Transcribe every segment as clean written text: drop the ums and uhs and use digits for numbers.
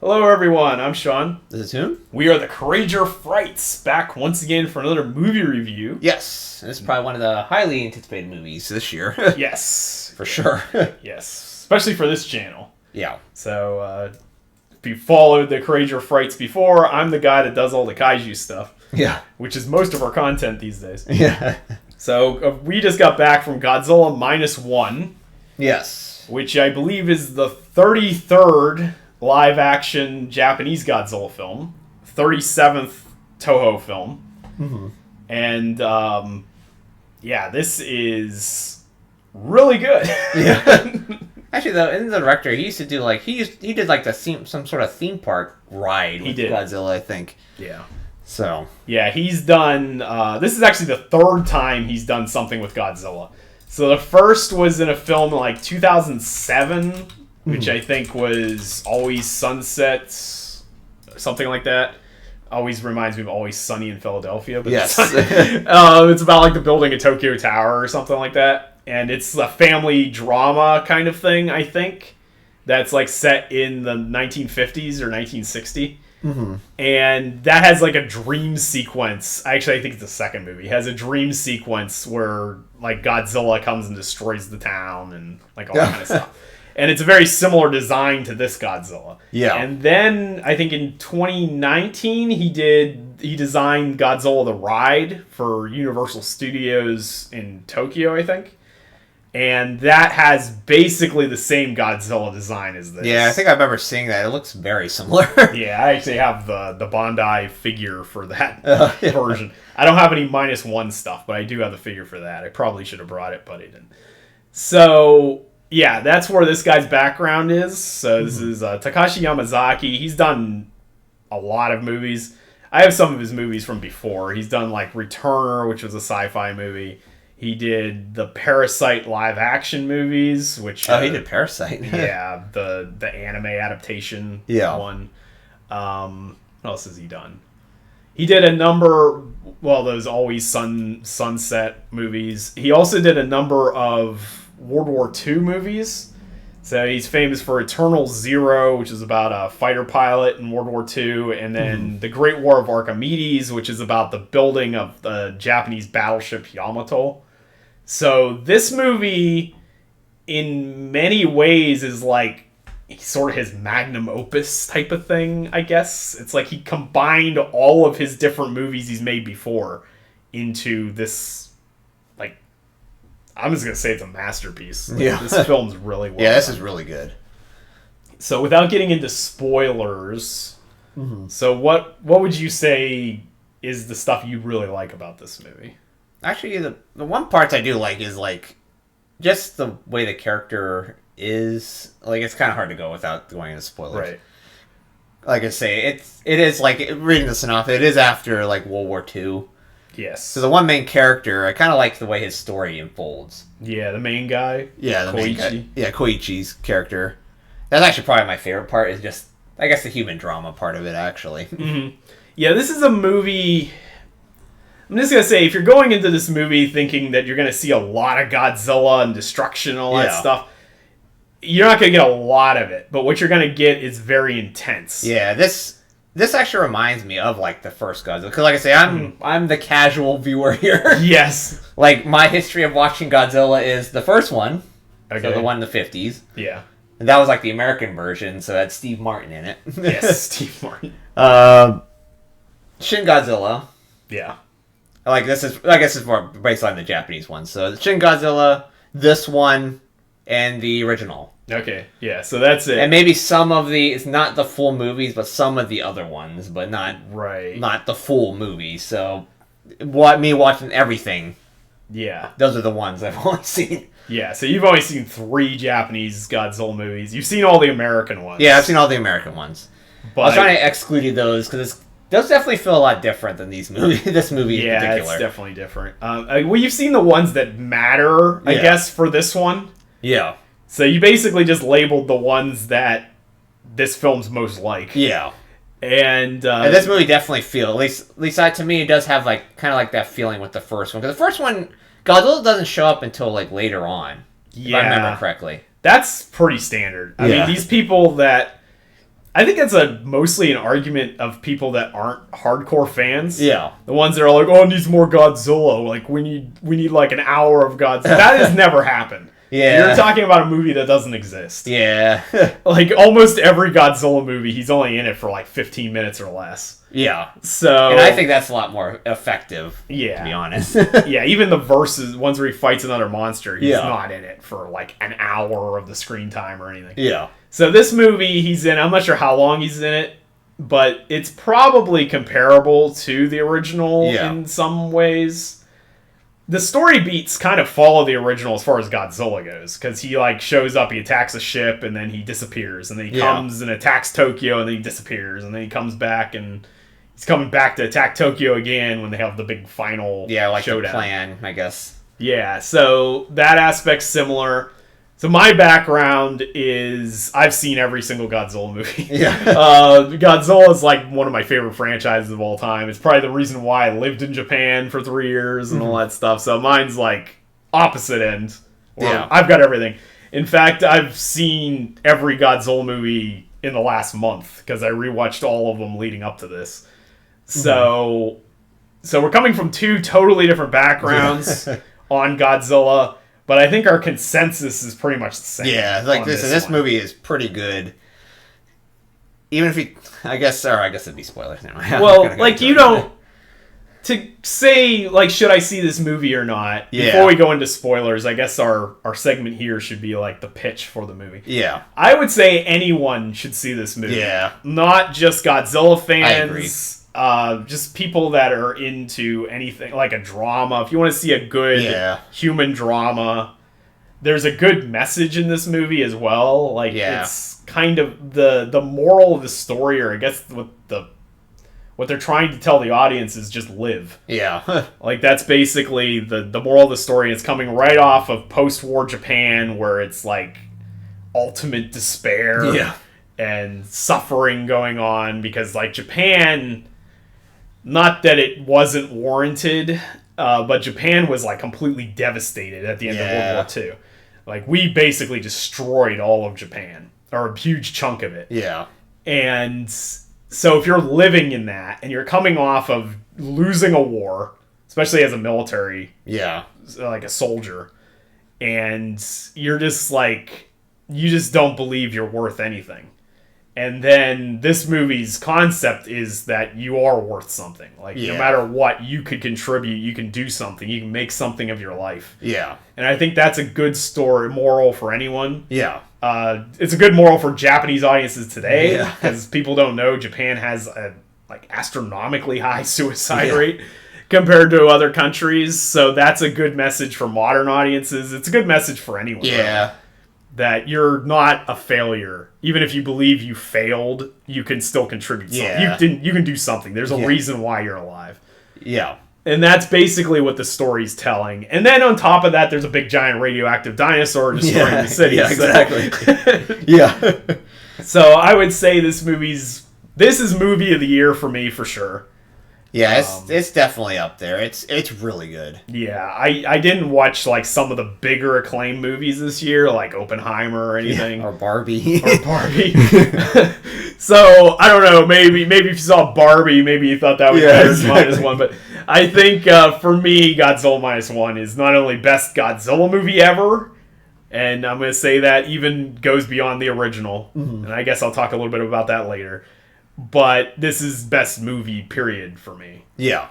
Hello everyone, I'm Sean. This is whom? We are the Courageour Frights, back once again for another movie review. Yes, this is probably one of the highly anticipated movies this year. Yes. For sure. Yes, especially for this channel. Yeah. So, if you followed the Courageour Frights before, I'm the guy that does all the kaiju stuff. Yeah. Which is most of our content these days. Yeah. So, we just got back from Godzilla -1. Yes. Which I believe is the 33rd live-action Japanese Godzilla film, 37th Toho film, and yeah, this is really good. Yeah. Actually, though, in the director, he used to do he did like some sort of theme park ride with Godzilla, I think. Yeah. So. Yeah, he's done. This is actually the third time he's done something with Godzilla. So the first was in a film in 2007. Which I think was Always Sunset, something like that. Always reminds me of Always Sunny in Philadelphia. But yes. It's about the building a Tokyo Tower or something like that. And it's a family drama kind of thing, I think. That's set in the 1950s or 1960. And that has a dream sequence. Actually, I think it's the second movie. It has a dream sequence where Godzilla comes and destroys the town and all that kind of stuff. And it's a very similar design to this Godzilla. Yeah. And then I think in 2019 he designed Godzilla the Ride for Universal Studios in Tokyo, I think. And that has basically the same Godzilla design as this. Yeah, I think I remember seeing that. It looks very similar. Yeah, I actually have the Bandai figure for that version. I don't have any -1 stuff, but I do have the figure for that. I probably should have brought it, but I didn't. So yeah, that's where this guy's background is. So this is Takashi Yamazaki. He's done a lot of movies. I have some of his movies from before. He's done Returner, which was a sci-fi movie. He did the Parasite live-action movies, which... he did Parasite. Yeah, the anime adaptation one. What else has he done? He did a number... Well, those Always Sunset movies. He also did a number of World War II movies. So he's famous for Eternal Zero, which is about a fighter pilot in World War II, and then The Great War of Archimedes, which is about the building of the Japanese battleship Yamato. So this movie, in many ways, is sort of his magnum opus type of thing, I guess. It's he combined all of his different movies he's made before into this... I'm just going to say it's a masterpiece. This film's really well done. This is really good. So without getting into spoilers, so what would you say is the stuff you really like about this movie? Actually, the one part I do like is just the way the character is. It's kind of hard to go without going into spoilers. Right. Like I say, it is reading the synopsis. It is after World War II. Yes. So the one main character, I kind of like the way his story unfolds. Yeah, the main guy. Yeah, the main guy. Yeah, Koichi's character. That's actually probably my favorite part. Is just, I guess, the human drama part of it. Actually. Yeah, this is a movie. I'm just gonna say, if you're going into this movie thinking that you're gonna see a lot of Godzilla and destruction and all that stuff, you're not gonna get a lot of it. But what you're gonna get is very intense. Yeah, This actually reminds me of the first Godzilla, because I say, I'm the casual viewer here. Yes. My history of watching Godzilla is the first one, so the one in the 50s. Yeah. And that was the American version, so it had Steve Martin in it. Yes, Steve Martin. Shin Godzilla. Yeah. I guess it's more based on the Japanese one. So Shin Godzilla, this one, and the original. Okay, yeah, so that's it. And maybe some of it's not the full movies, but some of the other ones, but not the full movie. So, me watching everything, those are the ones I've only seen. Yeah, so you've only seen 3 Japanese Godzilla movies. You've seen all the American ones. Yeah, I've seen all the American ones. But I was trying to exclude those, because those definitely feel a lot different than these movies. This movie in particular. Yeah, it's definitely different. Well, you've seen the ones that matter, I guess, for this one. Yeah. So you basically just labeled the ones that this film's most like. Yeah. And this movie definitely feels, at least to me, it does have kind of that feeling with the first one. Because the first one, Godzilla doesn't show up until later on. If I remember correctly. That's pretty standard. I mean, these people that... I think it's mostly an argument of people that aren't hardcore fans. Yeah. The ones that are like, oh, it needs more Godzilla. Like, we need like an hour of Godzilla. That has never happened. Yeah. You're talking about a movie that doesn't exist. Yeah. Like, almost every Godzilla movie, he's only in it for like 15 minutes or less. Yeah. So... And I think that's a lot more effective, to be honest. Yeah, even the versus, ones where he fights another monster, he's not in it for like an hour of the screen time or anything. Yeah. So this movie he's in, I'm not sure how long he's in it, but it's probably comparable to the original in some ways. The story beats kind of follow the original as far as Godzilla goes, because he like shows up, he attacks a ship, and then he disappears, and then he comes and attacks Tokyo, and then he disappears, and then he comes back, and he's coming back to attack Tokyo again when they have the big final showdown. The plan, I guess. Yeah, so that aspect's similar. So my background is I've seen every single Godzilla movie. Yeah. Godzilla is like one of my favorite franchises of all time. It's probably the reason why I lived in Japan for 3 years and all that stuff. So mine's like opposite end. I've got everything. In fact, I've seen every Godzilla movie in the last month because I rewatched all of them leading up to this. So we're coming from two totally different backgrounds on Godzilla. But I think our consensus is pretty much the same. Yeah, like this movie is pretty good. Even if I guess it'd be spoilers now. Well, like you don't to say like should I see this movie or not? Yeah. Before we go into spoilers, I guess our segment here should be like the pitch for the movie. Yeah. I would say anyone should see this movie. Yeah. Not just Godzilla fans. I agree. Just people that are into anything like a drama. If you want to see a good human drama, there's a good message in this movie as well. Like it's kind of the moral of the story, or I guess what they're trying to tell the audience is just live. Yeah. Like that's basically the moral of the story. It's coming right off of post-war Japan, where it's like ultimate despair and suffering going on because like Japan. Not that it wasn't warranted, but Japan was like completely devastated at the end of World War II. Like we basically destroyed all of Japan, or a huge chunk of it. Yeah. And so if you're living in that and you're coming off of losing a war, especially as a military, like a soldier, and you're just like, you just don't believe you're worth anything. And then this movie's concept is that you are worth something. Like, no matter what, you could contribute, you can do something, you can make something of your life. Yeah. And I think that's a good moral for anyone. Yeah. It's a good moral for Japanese audiences today, because people don't know Japan has a like astronomically high suicide rate compared to other countries. So that's a good message for modern audiences. It's a good message for anyone. Yeah. Really. That you're not a failure. Even if you believe you failed, you can still contribute something. You can do something. There's a reason why you're alive. Yeah. And that's basically what the story's telling. And then on top of that, there's a big giant radioactive dinosaur destroying the city. Yeah, exactly. So I would say this is movie of the year for me for sure. Yeah, it's definitely up there. It's really good. Yeah, I didn't watch like some of the bigger acclaimed movies this year, like Oppenheimer or anything. Or Barbie. So, I don't know, maybe if you saw Barbie, maybe you thought that was better than -1. But I think for me, Godzilla -1 is not only best Godzilla movie ever, and I'm going to say that even goes beyond the original. Mm-hmm. And I guess I'll talk a little bit about that later. But this is best movie, period, for me. Yeah.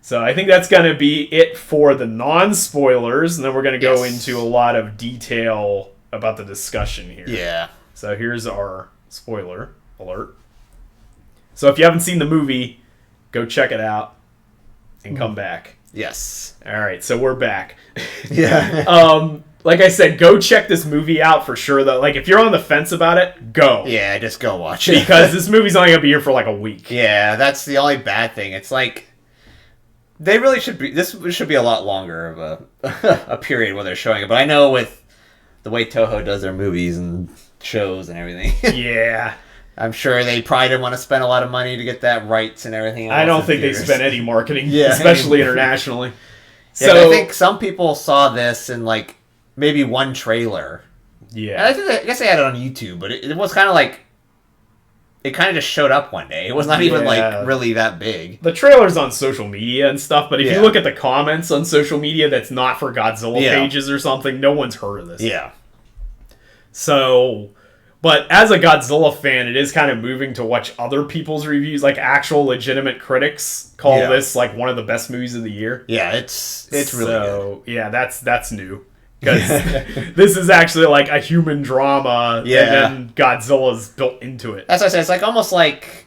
So I think that's going to be it for the non-spoilers, and then we're going to go into a lot of detail about the discussion here. Yeah. So here's our spoiler alert. So if you haven't seen the movie, go check it out and come back. Yes. All right, so we're back. Yeah. Like I said, go check this movie out for sure, though. Like, if you're on the fence about it, go. Yeah, just go watch it. Because this movie's only going to be here for like a week. Yeah, that's the only bad thing. It's like, they really should be, this should be a lot longer of a period where they're showing it. But I know with the way Toho does their movies and shows and everything. Yeah. I'm sure they probably didn't want to spend a lot of money to get that rights and everything else. I don't think they spent any marketing, especially internationally. Yeah, so I think some people saw this in like, maybe one trailer. Yeah. And I guess they had it on YouTube, but it was kind of like... it kind of just showed up one day. It was not even like really that big. The trailer's on social media and stuff, but if you look at the comments on social media that's not for Godzilla pages or something, no one's heard of this. Yeah. So, but as a Godzilla fan, it is kind of moving to watch other people's reviews, like actual legitimate critics call this like one of the best movies of the year. Yeah, it's really good. Yeah, that's new. Because this is actually like a human drama, and then Godzilla's built into it. That's what I said. It's like almost like,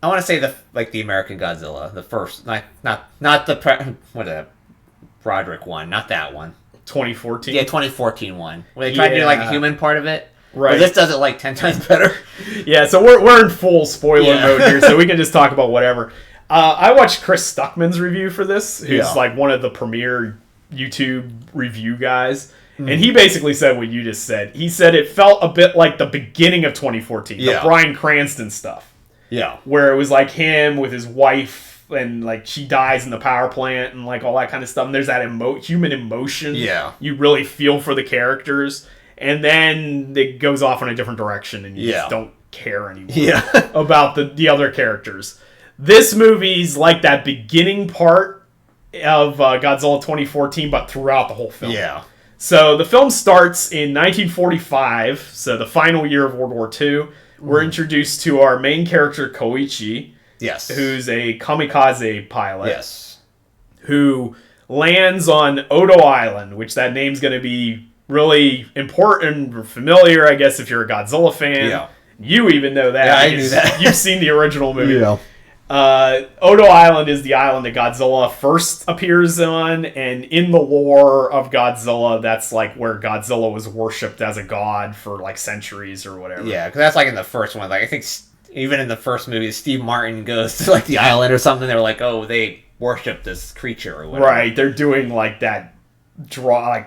I want to say the American Godzilla, the first, not the what is that, Broderick one, not that one. 2014. Yeah, 2014 one, where they tried to do like a human part of it. Right. But this does it like 10 times better. Yeah, so we're in full spoiler mode here, so we can just talk about whatever. I watched Chris Stuckman's review for this, who's like one of the premier YouTube review guys, and he basically said what you just said. He said it felt a bit like the beginning of 2014, the Bryan Cranston stuff. Yeah. Where it was like him with his wife, and like she dies in the power plant, and like all that kind of stuff. And there's that human emotion. Yeah. You really feel for the characters, and then it goes off in a different direction, and you just don't care anymore about the other characters. This movie's like that beginning part of Godzilla 2014, but throughout the whole film. Yeah. So the film starts in 1945, so the final year of World War II. We're introduced to our main character, Koichi. Yes. Who's a kamikaze pilot. Yes. Who lands on Odo Island, which that name's going to be really important or familiar, I guess, if you're a Godzilla fan. Yeah. You even know that. Yeah, I knew that. You've seen the original movie. Yeah. Odo Island is the island that Godzilla first appears on, and in the lore of Godzilla, that's like where Godzilla was worshipped as a god for like centuries or whatever. Yeah, because that's like in the first one. Like I think even in the first movie, Steve Martin goes to like the island or something. They're like, oh, they worship this creature or whatever. Right, they're doing like that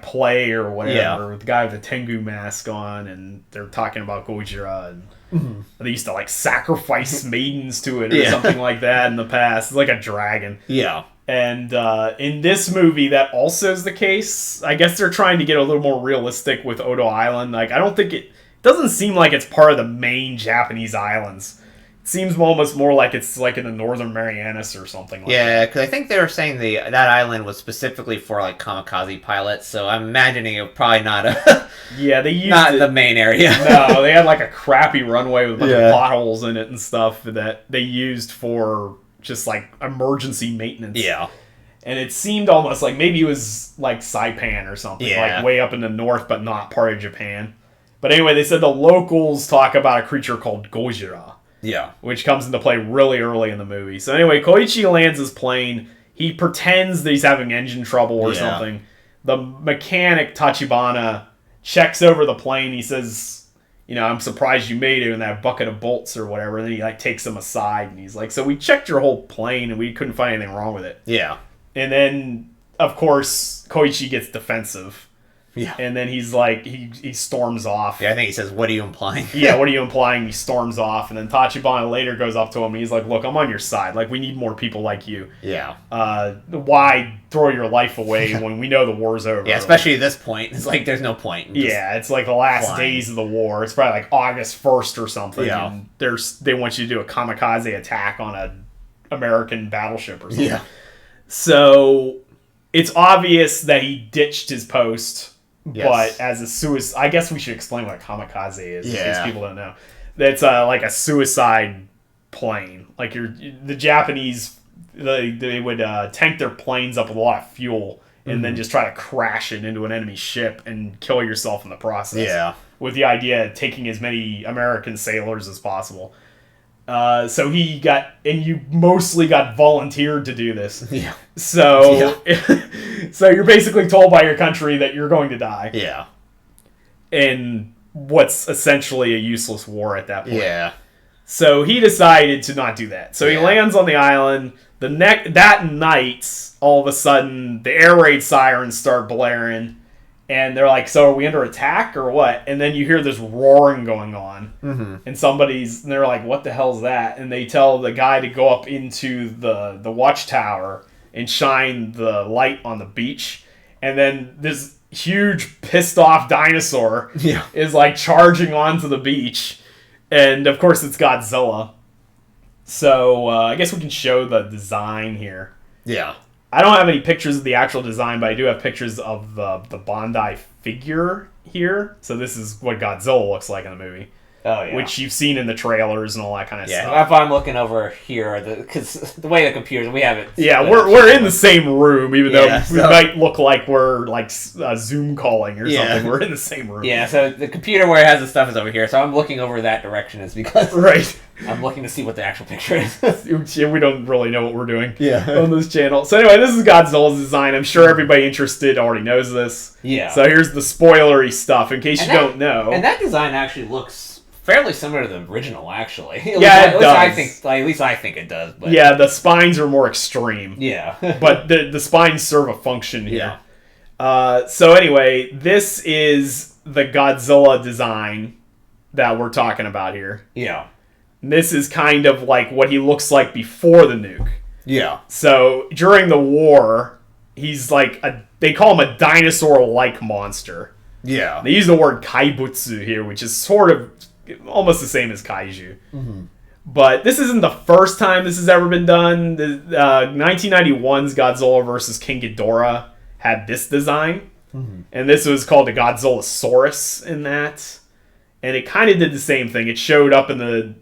play or whatever with the guy with the Tengu mask on, and they're talking about Gojira, and they used to like sacrifice maidens to it or something like that in the past. It's like a dragon. Yeah. And in this movie, that also is the case. I guess they're trying to get a little more realistic with Odo Island. Like, I don't think it doesn't seem like it's part of the main Japanese islands. It seems almost more like it's like in the Northern Marianas or something like that. Yeah, because I think they were saying that island was specifically for like kamikaze pilots, so I'm imagining it probably not they used not the main area. No, they had like a crappy runway with a bunch of potholes in it and stuff that they used for just like emergency maintenance. Yeah. And it seemed almost like maybe it was like Saipan or something, like way up in the north, but not part of Japan. But anyway, they said the locals talk about a creature called Gojira. Yeah. Which comes into play really early in the movie. So anyway, Koichi lands his plane. He pretends that he's having engine trouble or something. The mechanic, Tachibana, checks over the plane. He says, I'm surprised you made it in that bucket of bolts or whatever. And then he like takes him aside and he's like, so we checked your whole plane and we couldn't find anything wrong with it. Yeah. And then, of course, Koichi gets defensive. Yeah. And then he's like, he storms off. Yeah, I think he says, what are you implying? Yeah, what are you implying? He storms off. And then Tachibana later goes up to him and he's like, look, I'm on your side. Like, we need more people like you. Yeah. Why throw your life away when we know the war's over? Yeah, especially at this point. It's like, there's no point. Yeah, it's like the last days of the war. It's probably like August 1st or something. Yeah. And they want you to do a kamikaze attack on an American battleship or something. Yeah. So, it's obvious that he ditched his post. Yes. But as a suicide, I guess we should explain what a kamikaze is in case people don't know. It's like a suicide plane. Like the Japanese, they would tank their planes up with a lot of fuel and then just try to crash it into an enemy ship and kill yourself in the process. Yeah. With the idea of taking as many American sailors as possible. So you mostly got volunteered to do this. Yeah. So, so you're basically told by your country that you're going to die. Yeah. In what's essentially a useless war at that point. Yeah. So he decided to not do that. So he lands on the island. That night, all of a sudden, the air raid sirens start blaring. And they're like, so are we under attack or what? And then you hear this roaring going on. Mm-hmm. And they're like, what the hell's that? And they tell the guy to go up into the watchtower and shine the light on the beach. And then this huge pissed off dinosaur is like charging onto the beach. And, of course, it's Godzilla. So, I guess we can show the design here. Yeah. I don't have any pictures of the actual design, but I do have pictures of the Bandai figure here. So this is what Godzilla looks like in the movie. Oh, yeah. Which you've seen in the trailers and all that kind of stuff. Yeah, if I'm looking over here, because the way the computer, we have it. Yeah, we're in the same room, even though we might look like we're like Zoom calling or something. We're in the same room. Yeah, so the computer where it has the stuff is over here, so I'm looking over that direction is because I'm looking to see what the actual picture is. We don't really know what we're doing on this channel. So anyway, this is Godzilla's design. I'm sure everybody interested already knows this. Yeah. So here's the spoilery stuff in case you don't know. And that design actually looks fairly similar to the original, actually. It does. At least I think it does. But. Yeah, the spines are more extreme. Yeah. But the spines serve a function here. Yeah. So anyway, this is the Godzilla design that we're talking about here. Yeah. And this is kind of like what he looks like before the nuke. Yeah. So during the war, he's like they call him a dinosaur-like monster. Yeah. They use the word kaibutsu here, which is sort of almost the same as kaiju. Mm-hmm. But this isn't the first time this has ever been done. 1991's Godzilla vs. King Ghidorah had this design. Mm-hmm. And this was called the Godzillasaurus in that. And it kind of did the same thing. It showed up that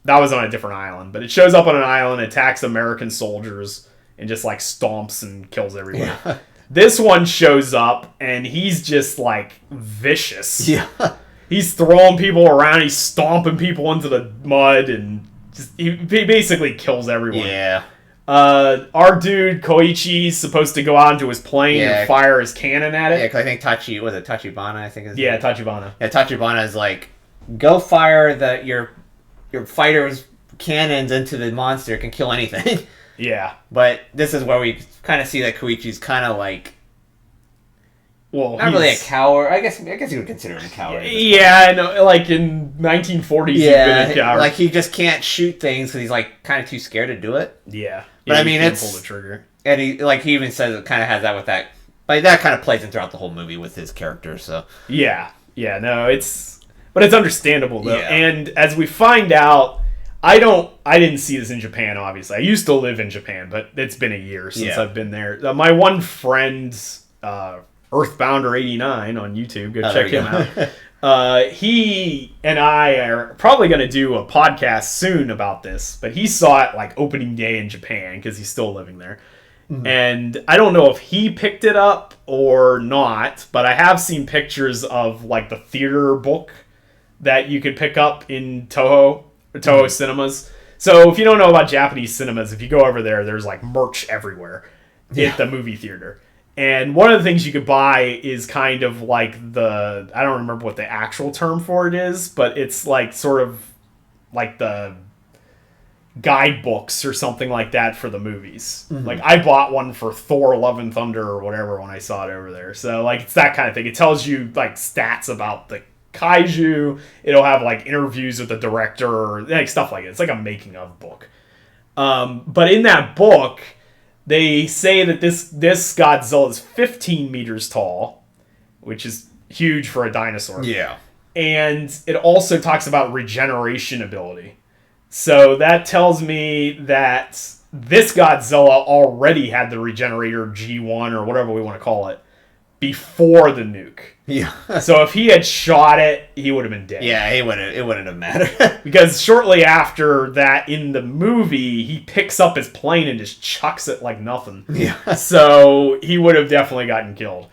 was on a different island. But it shows up on an island, attacks American soldiers, and just like stomps and kills everybody. Yeah. This one shows up, and he's just like vicious. Yeah. He's throwing people around, he's stomping people into the mud, and he basically kills everyone. Yeah. Our dude, Koichi's supposed to go out into his plane and fire his cannon at it. Yeah, because I think Tachibana, I think is it? Yeah, Tachibana. Yeah, Tachibana is like, go fire your fighter's cannons into the monster, it can kill anything. Yeah. But this is where we kind of see that Koichi's kind of like, well, not really a coward. I guess you would consider him a coward. Yeah, I know. Like in 1940s, he's been a coward. Like he just can't shoot things because he's like kind of too scared to do it. Yeah, but I mean, pull the trigger. And he even says it kind of has that with that. Like that kind of plays in throughout the whole movie with his character. So yeah, no, it's understandable though. Yeah. And as we find out, I didn't see this in Japan. Obviously, I used to live in Japan, but it's been a year since I've been there. My one friend's. Earthbounder89 on YouTube. Go check him out. He and I are probably going to do a podcast soon about this, but he saw it like opening day in Japan because he's still living there. Mm-hmm. And I don't know if he picked it up or not, but I have seen pictures of like the theater book that you could pick up in Toho cinemas. So if you don't know about Japanese cinemas, if you go over there, there's like merch everywhere at the movie theater. And one of the things you could buy is kind of like I don't remember what the actual term for it is, but it's like sort of like the guidebooks or something like that for the movies. Mm-hmm. Like I bought one for Thor Love and Thunder or whatever when I saw it over there. So like it's that kind of thing. It tells you like stats about the kaiju. It'll have like interviews with the director or like stuff like it. It's like a making of book. But in that book, they say that this Godzilla is 15 meters tall, which is huge for a dinosaur. Yeah. And it also talks about regeneration ability. So that tells me that this Godzilla already had the regenerator G1 or whatever we want to call it before the nuke. Yeah. So if he had shot it, he would have been dead. Yeah, it wouldn't have mattered. Because shortly after that, in the movie, he picks up his plane and just chucks it like nothing. Yeah. So he would have definitely gotten killed.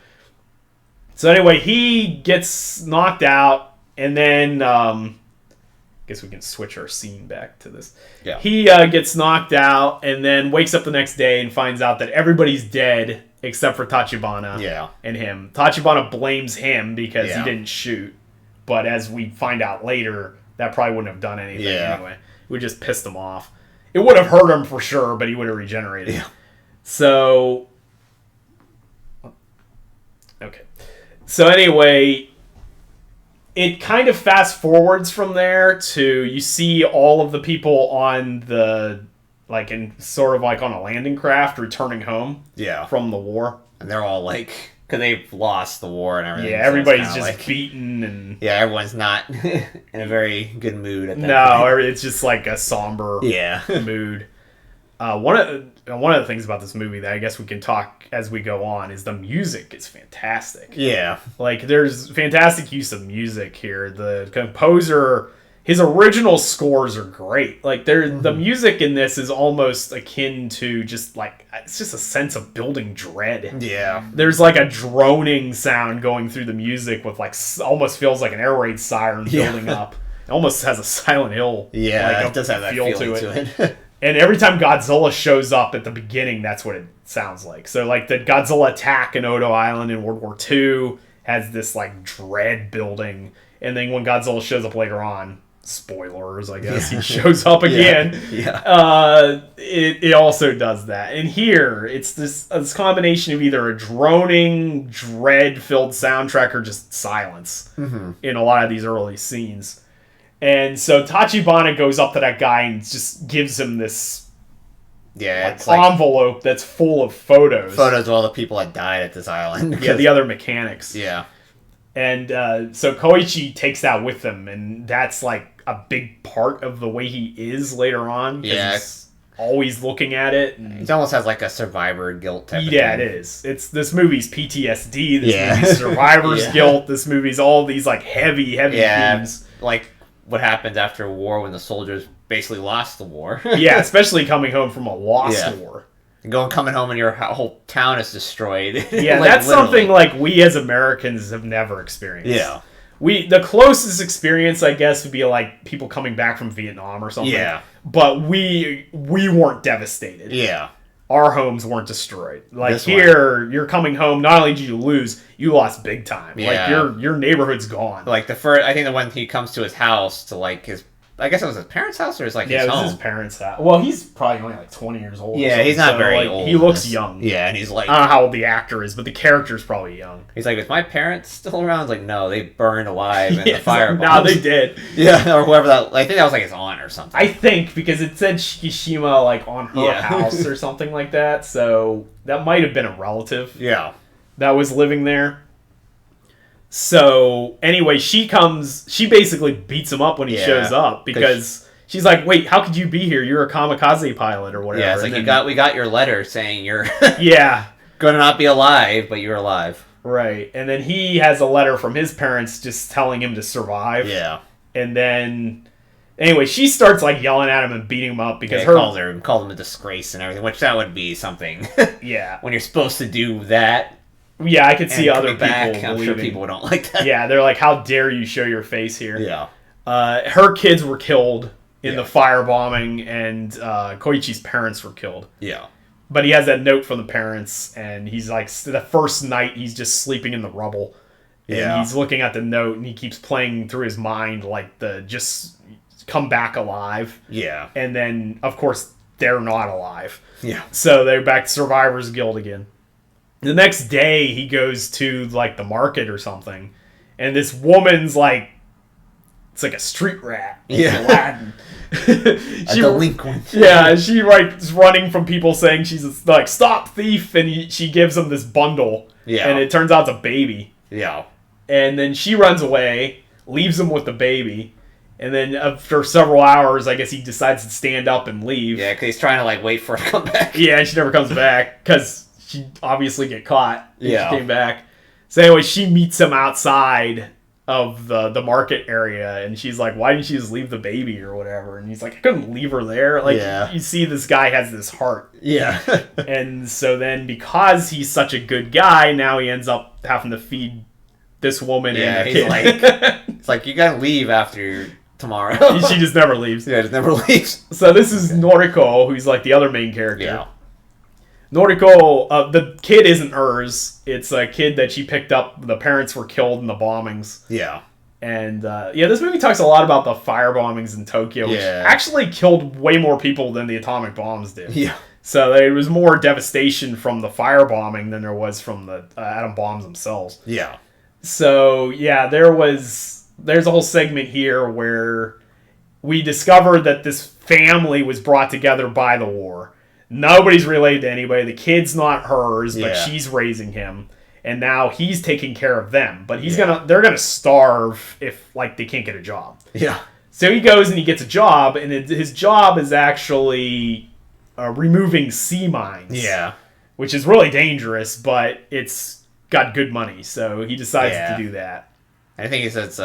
So anyway, he gets knocked out, and then I guess we can switch our scene back to this. Yeah. He gets knocked out, and then wakes up the next day and finds out that everybody's dead except for Tachibana and him. Tachibana blames him because he didn't shoot. But as we find out later, that probably wouldn't have done anything anyway. It would just pissed him off. It would have hurt him for sure, but he would have regenerated. Yeah. So... Okay. So anyway, it kind of fast forwards from there to you see all of the people on the... like in sort of like on a landing craft returning home from the war. And they're all like Because they've lost the war and everything. Yeah, everybody's just beaten and... Yeah, everyone's not in a very good mood at that point. No, it's just like a somber mood. One of the things about this movie that I guess we can talk as we go on is the music is fantastic. Yeah. Like, there's fantastic use of music here. The composer... His original scores are great. Like, the music in this is almost akin to just, like, it's just a sense of building dread. Yeah. There's, like, a droning sound going through the music with, like, almost feels like an air raid siren building up. It almost has a Silent Hill. Yeah, like, it does have that feel to it. And every time Godzilla shows up at the beginning, that's what it sounds like. So, like, the Godzilla attack in Odo Island in World War II has this, like, dread building. And then when Godzilla shows up later on... Spoilers, I guess. He shows up again. It also does that. And here, it's this combination of either a droning, dread-filled soundtrack or just silence in a lot of these early scenes. And so Tachibana goes up to that guy and just gives him this envelope that's full of photos. Photos of all the people that died at this island. Yeah, the other mechanics. Yeah. And so Koichi takes that with him, and that's like a big part of the way he is later on. Yeah. He's always looking at it. It almost has like a survivor guilt type of thing. It is. This movie's PTSD, this movie's survivor's guilt, this movie's all these like heavy themes. Like what happens after a war when the soldiers basically lost the war. Yeah, especially coming home from a lost war. Coming home and your whole town is destroyed. Yeah, like, that's literally something like we as Americans have never experienced. Yeah. The closest experience, I guess, would be like people coming back from Vietnam or something. Yeah. But we weren't devastated. Yeah. Our homes weren't destroyed. Like here, you're coming home, not only did you lose, you lost big time. Yeah. Like your neighborhood's gone. Like I think the when he comes to his house to like his, I guess it was his parents' house or his like his home. Yeah, it was his parents' house. Well, he's probably only like 20 years old. Yeah, he's not very old. He looks young. Yeah, and he's like... I don't know how old the actor is, but the character's probably young. He's like, is my parents still around? It's like, no, they burned alive in the fire bombs. No, they did. Yeah, or whoever that... I think that was like his aunt or something. I think, because it said Shikishima like on her house or something like that, so that might have been a relative. Yeah. That was living there. So, anyway, she basically beats him up when he shows up, because... She's like, wait, how could you be here? You're a kamikaze pilot or whatever. Yeah, it's like we got your letter saying you're gonna not be alive, but you're alive. Right. And then he has a letter from his parents just telling him to survive. Yeah. And then anyway, she starts like yelling at him and beating him up because called him a disgrace and everything, which that would be something. Yeah. When you're supposed to do that. Yeah, I could see other people I'm sure people don't like that. Yeah, they're like, how dare you show your face here? Yeah. Her kids were killed in the firebombing, and Koichi's parents were killed. Yeah. But he has that note from the parents, and he's like, the first night, he's just sleeping in the rubble. And he's looking at the note, and he keeps playing through his mind, like, just come back alive. Yeah. And then, of course, they're not alive. Yeah. So they're back to Survivor's Guild again. The next day, he goes to, like, the market or something, and this woman's, like, it's like a street rat. Yeah. Aladdin. A delinquent. Yeah, she is running from people saying she's like, stop thief, and she gives him this bundle. Yeah. And it turns out it's a baby. Yeah. And then she runs away, leaves him with the baby, and then after several hours, I guess he decides to stand up and leave. Yeah, because he's trying to like wait for her to come back. Yeah, and she never comes back because she obviously get caught. Yeah. She came back. So anyway, she meets him outside of the market area, and she's like, why didn't you just leave the baby or whatever? And he's like, I couldn't leave her there. Like, you see this guy has this heart. Yeah. And so then because he's such a good guy, now he ends up having to feed this woman and he's like, it's like, you gotta leave after tomorrow. She just never leaves. Yeah, just never leaves. So this is Noriko, who's like the other main character. Yeah. Noriko, the kid isn't hers. It's a kid that she picked up. The parents were killed in the bombings. Yeah. And, this movie talks a lot about the fire bombings in Tokyo, which actually killed way more people than the atomic bombs did. Yeah. So there was more devastation from the firebombing than there was from the atom bombs themselves. Yeah. So, there's a whole segment here where we discovered that this family was brought together by the war. Nobody's related to anybody. The kid's not hers, but she's raising him. and now he's taking care of them. But they're gonna starve if like they can't get a job. Yeah. So he goes and he gets a job, and his job is actually removing sea mines. Yeah. Which is really dangerous, but it's got good money, so he decides to do that. I think it's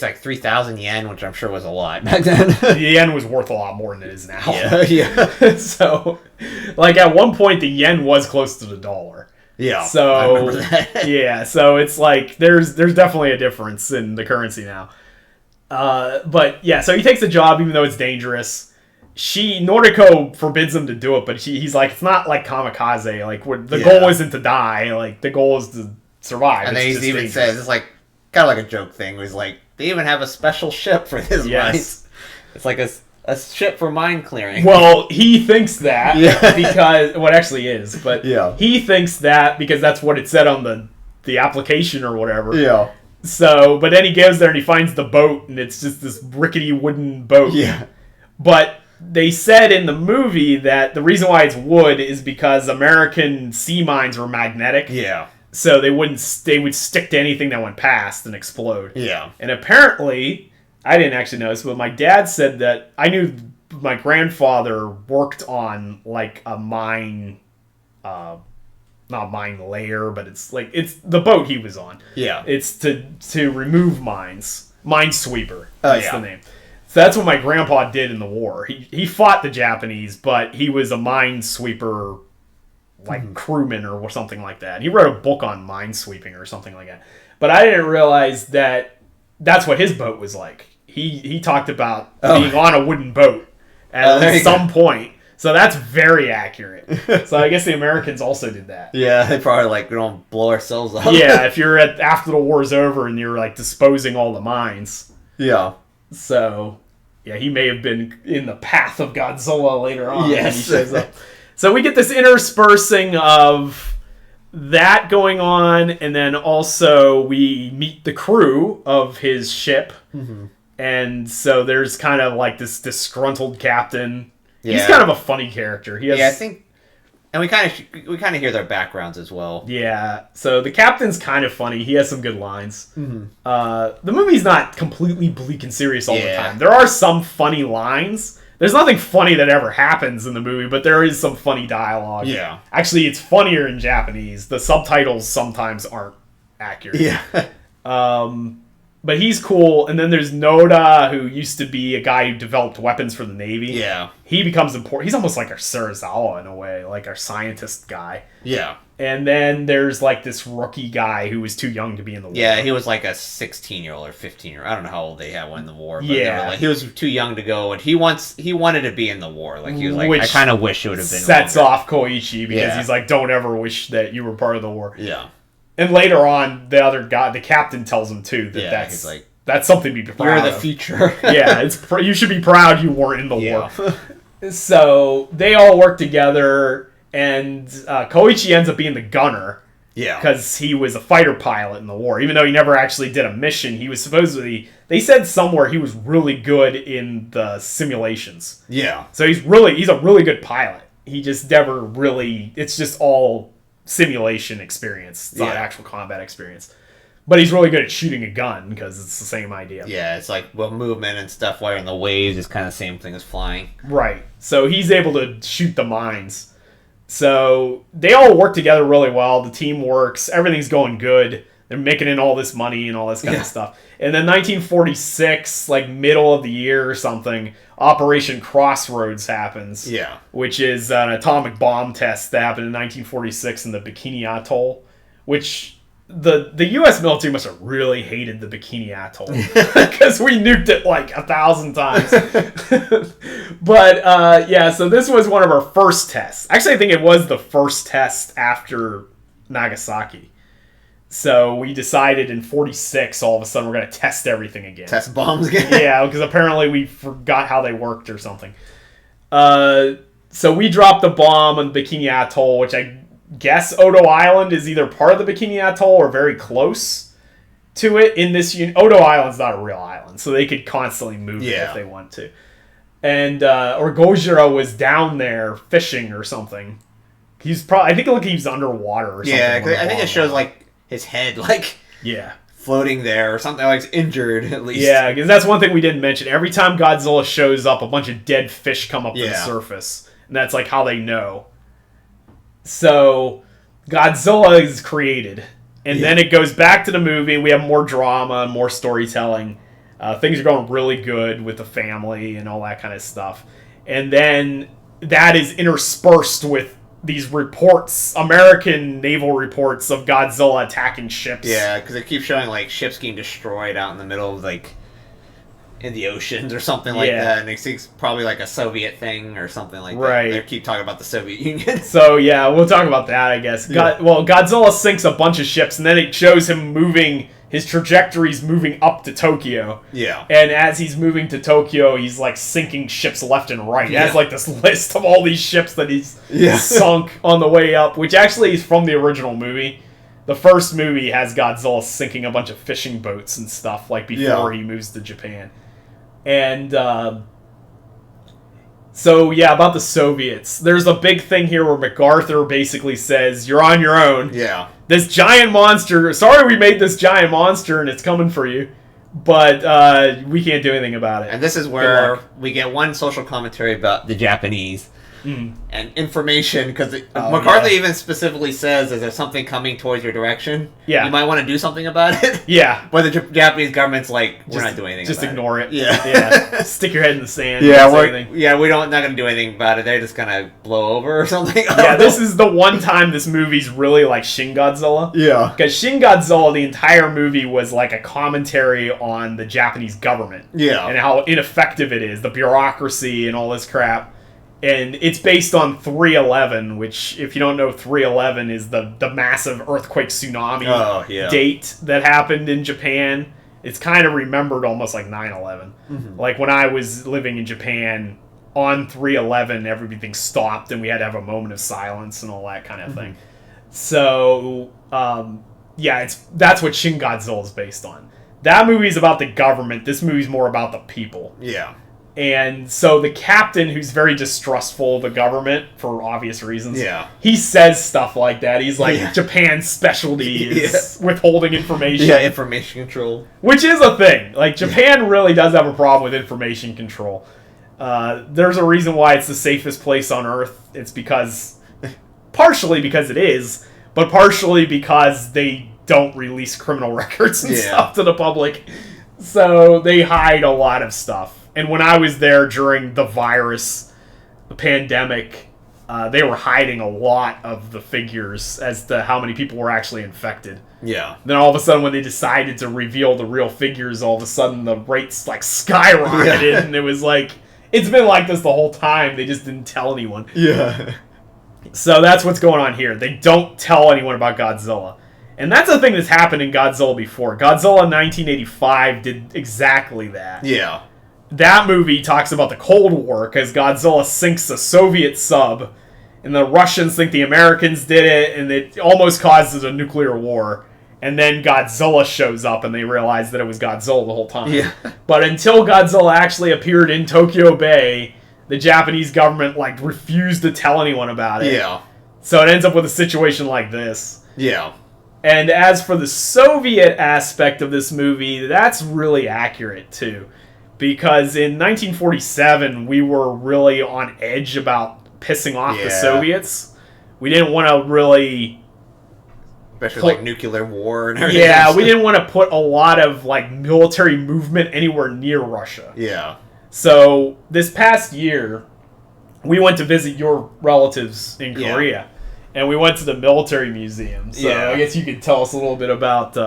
like 3,000 yen, which I'm sure was a lot back then. The yen was worth a lot more than it is now. Yeah. So, like at one point, the yen was close to the dollar. Yeah. So I remember that. yeah, so it's like there's definitely a difference in the currency now. But yeah, so he takes the job even though it's dangerous. Noriko forbids him to do it, but he's like, it's not like kamikaze. Like the goal isn't to die. Like the goal is to survive. And then he even says it's like kind of like a joke thing. Where he's like, they even have a special ship for his mines. It's like a ship for mine clearing. Well, he thinks that because what actually is, but he thinks that because that's what it said on the application or whatever. Yeah. So, but then he goes there and he finds the boat, and it's just this rickety wooden boat. Yeah. But they said in the movie that the reason why it's wood is because American sea mines were magnetic. Yeah. So they would stick to anything that went past and explode. Yeah. And apparently, I didn't actually know this, but my dad said that I knew my grandfather worked on like a mine, not mine layer, but it's the boat he was on. Yeah. It's to remove mines. Minesweeper. That's the name. So that's what my grandpa did in the war. He fought the Japanese, but he was a minesweeper, like crewman or something like that. He wrote a book on minesweeping or something like that. But I didn't realize that that's what his boat was like. He talked about being on a wooden boat at some point. So that's very accurate. So I guess the Americans also did that. Yeah, they probably like, we don't blow ourselves up. Yeah, if you're after the war's over and you're like disposing all the mines. Yeah. So, yeah, he may have been in the path of Godzilla later on. Yes. When he shows up. So we get this interspersing of that going on, and then also we meet the crew of his ship. Mm-hmm. And so there's kind of like this disgruntled captain. Yeah. He's kind of a funny character. I think... And we kind of hear their backgrounds as well. Yeah, so the captain's kind of funny. He has some good lines. Mm-hmm. The movie's not completely bleak and serious all the time. There are some funny lines. There's nothing funny that ever happens in the movie, but there is some funny dialogue. Yeah. Actually, it's funnier in Japanese. The subtitles sometimes aren't accurate. Yeah. But he's cool. And then there's Noda, who used to be a guy who developed weapons for the Navy. Yeah. He becomes important. He's almost like our Serizawa in a way, like our scientist guy. Yeah. And then there's like this rookie guy who was too young to be in the war. Yeah, he was like a 16-year-old or 15-year-old. I don't know how old they had when in the war. But like, he was too young to go, and he wanted to be in the war. Like he was like, I kind of wish it would have been. Sets off Koichi because he's like, don't ever wish that you were part of the war. Yeah. And later on, the other guy, the captain, tells him too that that's something to be proud of. You're the future. Yeah, you should be proud you weren't in the war. So they all work together, and Koichi ends up being the gunner. Yeah. Because he was a fighter pilot in the war. Even though he never actually did a mission, he was supposedly... They said somewhere he was really good in the simulations. Yeah. So he's a really good pilot. He just never really... It's just all simulation experience. It's not actual combat experience. But he's really good at shooting a gun because it's the same idea. Yeah, it's like movement and stuff while you're in the waves is kind of the same thing as flying. Right. So he's able to shoot the mines. So they all work together really well. The team works. Everything's going good. They're making in all this money and all this kind of stuff. And then 1946, like middle of the year or something, Operation Crossroads happens. Yeah. Which is an atomic bomb test that happened in 1946 in the Bikini Atoll, which... The U.S. military must have really hated the Bikini Atoll because we nuked it like 1,000 times. But so this was one of our first tests. Actually, I think it was the first test after Nagasaki. So we decided in 46, all of a sudden, we're going to test everything again. Test bombs again? Yeah, because apparently we forgot how they worked or something. So we dropped the bomb on Bikini Atoll, which I guess Odo Island is either part of the Bikini Atoll or very close to it in this Odo Island's not a real island, so they could constantly move it if they want to. And or Gojira was down there fishing or something. He's probably. I think like he's underwater or something. Yeah, I think it shows like his head, like floating there or something, like injured at least. Yeah, because that's one thing we didn't mention. Every time Godzilla shows up, a bunch of dead fish come up to the surface, and that's like how they know. So Godzilla is created, and then it goes back to the movie. And we have more drama and more storytelling. Things are going really good with the family and all that kind of stuff. And then that is interspersed with these reports, American naval reports of Godzilla attacking ships. Yeah, because it keeps showing like ships getting destroyed out in the middle of like in the oceans or something like that, and it's probably like a Soviet thing or something like that. They keep talking about the Soviet Union. So yeah, we'll talk about that, I guess. Godzilla sinks a bunch of ships, and then it shows him moving. His trajectory's moving up to Tokyo. Yeah. And as he's moving to Tokyo, he's like sinking ships left and right. He has like this list of all these ships that he's sunk on the way up, which actually is from the original movie. The first movie has Godzilla sinking a bunch of fishing boats and stuff, like before he moves to Japan. And so, about the Soviets. There's a big thing here where MacArthur basically says, you're on your own. Yeah. This giant monster, sorry we made this giant monster and it's coming for you, but we can't do anything about it. And this is where we get one social commentary about the Japanese. And information, because MacArthur even specifically says, is there something coming towards your direction? Yeah. You might want to do something about it. Yeah. But the Japanese government's like, we're not doing anything about it. Just ignore it. Yeah. Stick your head in the sand. Yeah, we're not going to do anything about it. They're just going to blow over or something. This is the one time this movie's really like Shin Godzilla. Yeah. Because Shin Godzilla, the entire movie was like a commentary on the Japanese government. Yeah. And how ineffective it is, the bureaucracy and all this crap. And it's based on 3/11, which, if you don't know, 3/11 is the massive earthquake tsunami date that happened in Japan. It's kind of remembered almost like 9/11. Mm-hmm. Like when I was living in Japan, on 3/11, everything stopped and we had to have a moment of silence and all that kind of thing. So, that's what Shin Godzilla is based on. That movie's about the government. This movie's more about the people. Yeah. And so the captain, who's very distrustful of the government for obvious reasons, he says stuff like that. He's like, Japan's specialty is withholding information. Yeah, information control. Which is a thing. Like, Japan really does have a problem with information control. There's a reason why it's the safest place on Earth. It's partially because it is, but partially because they don't release criminal records and stuff to the public. So they hide a lot of stuff. And when I was there during the pandemic, they were hiding a lot of the figures as to how many people were actually infected. Yeah. Then all of a sudden, when they decided to reveal the real figures, all of a sudden the rates like skyrocketed, and it was like, it's been like this the whole time. They just didn't tell anyone. Yeah. So that's what's going on here. They don't tell anyone about Godzilla. And that's the thing that's happened in Godzilla before. Godzilla in 1985 did exactly that. Yeah. That movie talks about the Cold War, because Godzilla sinks a Soviet sub, and the Russians think the Americans did it, and it almost causes a nuclear war. And then Godzilla shows up, and they realize that it was Godzilla the whole time. Yeah. But until Godzilla actually appeared in Tokyo Bay, the Japanese government refused to tell anyone about it. Yeah. So it ends up with a situation like this. Yeah. And as for the Soviet aspect of this movie, that's really accurate, too. Because in 1947, we were really on edge about pissing off the Soviets. We didn't want to really... Especially nuclear war and everything. Yeah, we didn't want to put a lot of military movement anywhere near Russia. Yeah. So this past year, we went to visit your relatives in Korea. And we went to the military museum. So I guess you could tell us a little bit about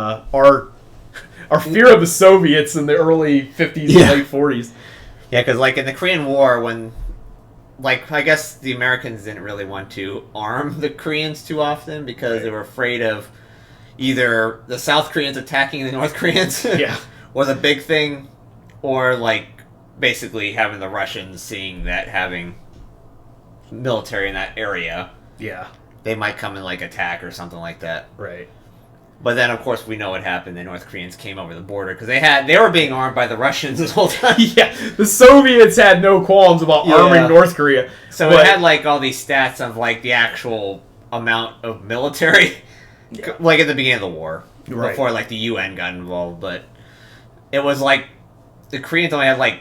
our fear of the Soviets in the early 50s and late 40s. Yeah, because in the Korean War, when I guess the Americans didn't really want to arm the Koreans too often because they were afraid of either the South Koreans attacking the North Koreans was a big thing, or basically having the Russians seeing that having military in that area, they might come and attack or something like that. Right. But then, of course, we know what happened. The North Koreans came over the border because they were being armed by the Russians this whole time. The Soviets had no qualms about arming North Korea. So it had all these stats of the actual amount of military, like at the beginning of the war, right. before like the UN got involved. But it was like the Koreans only had like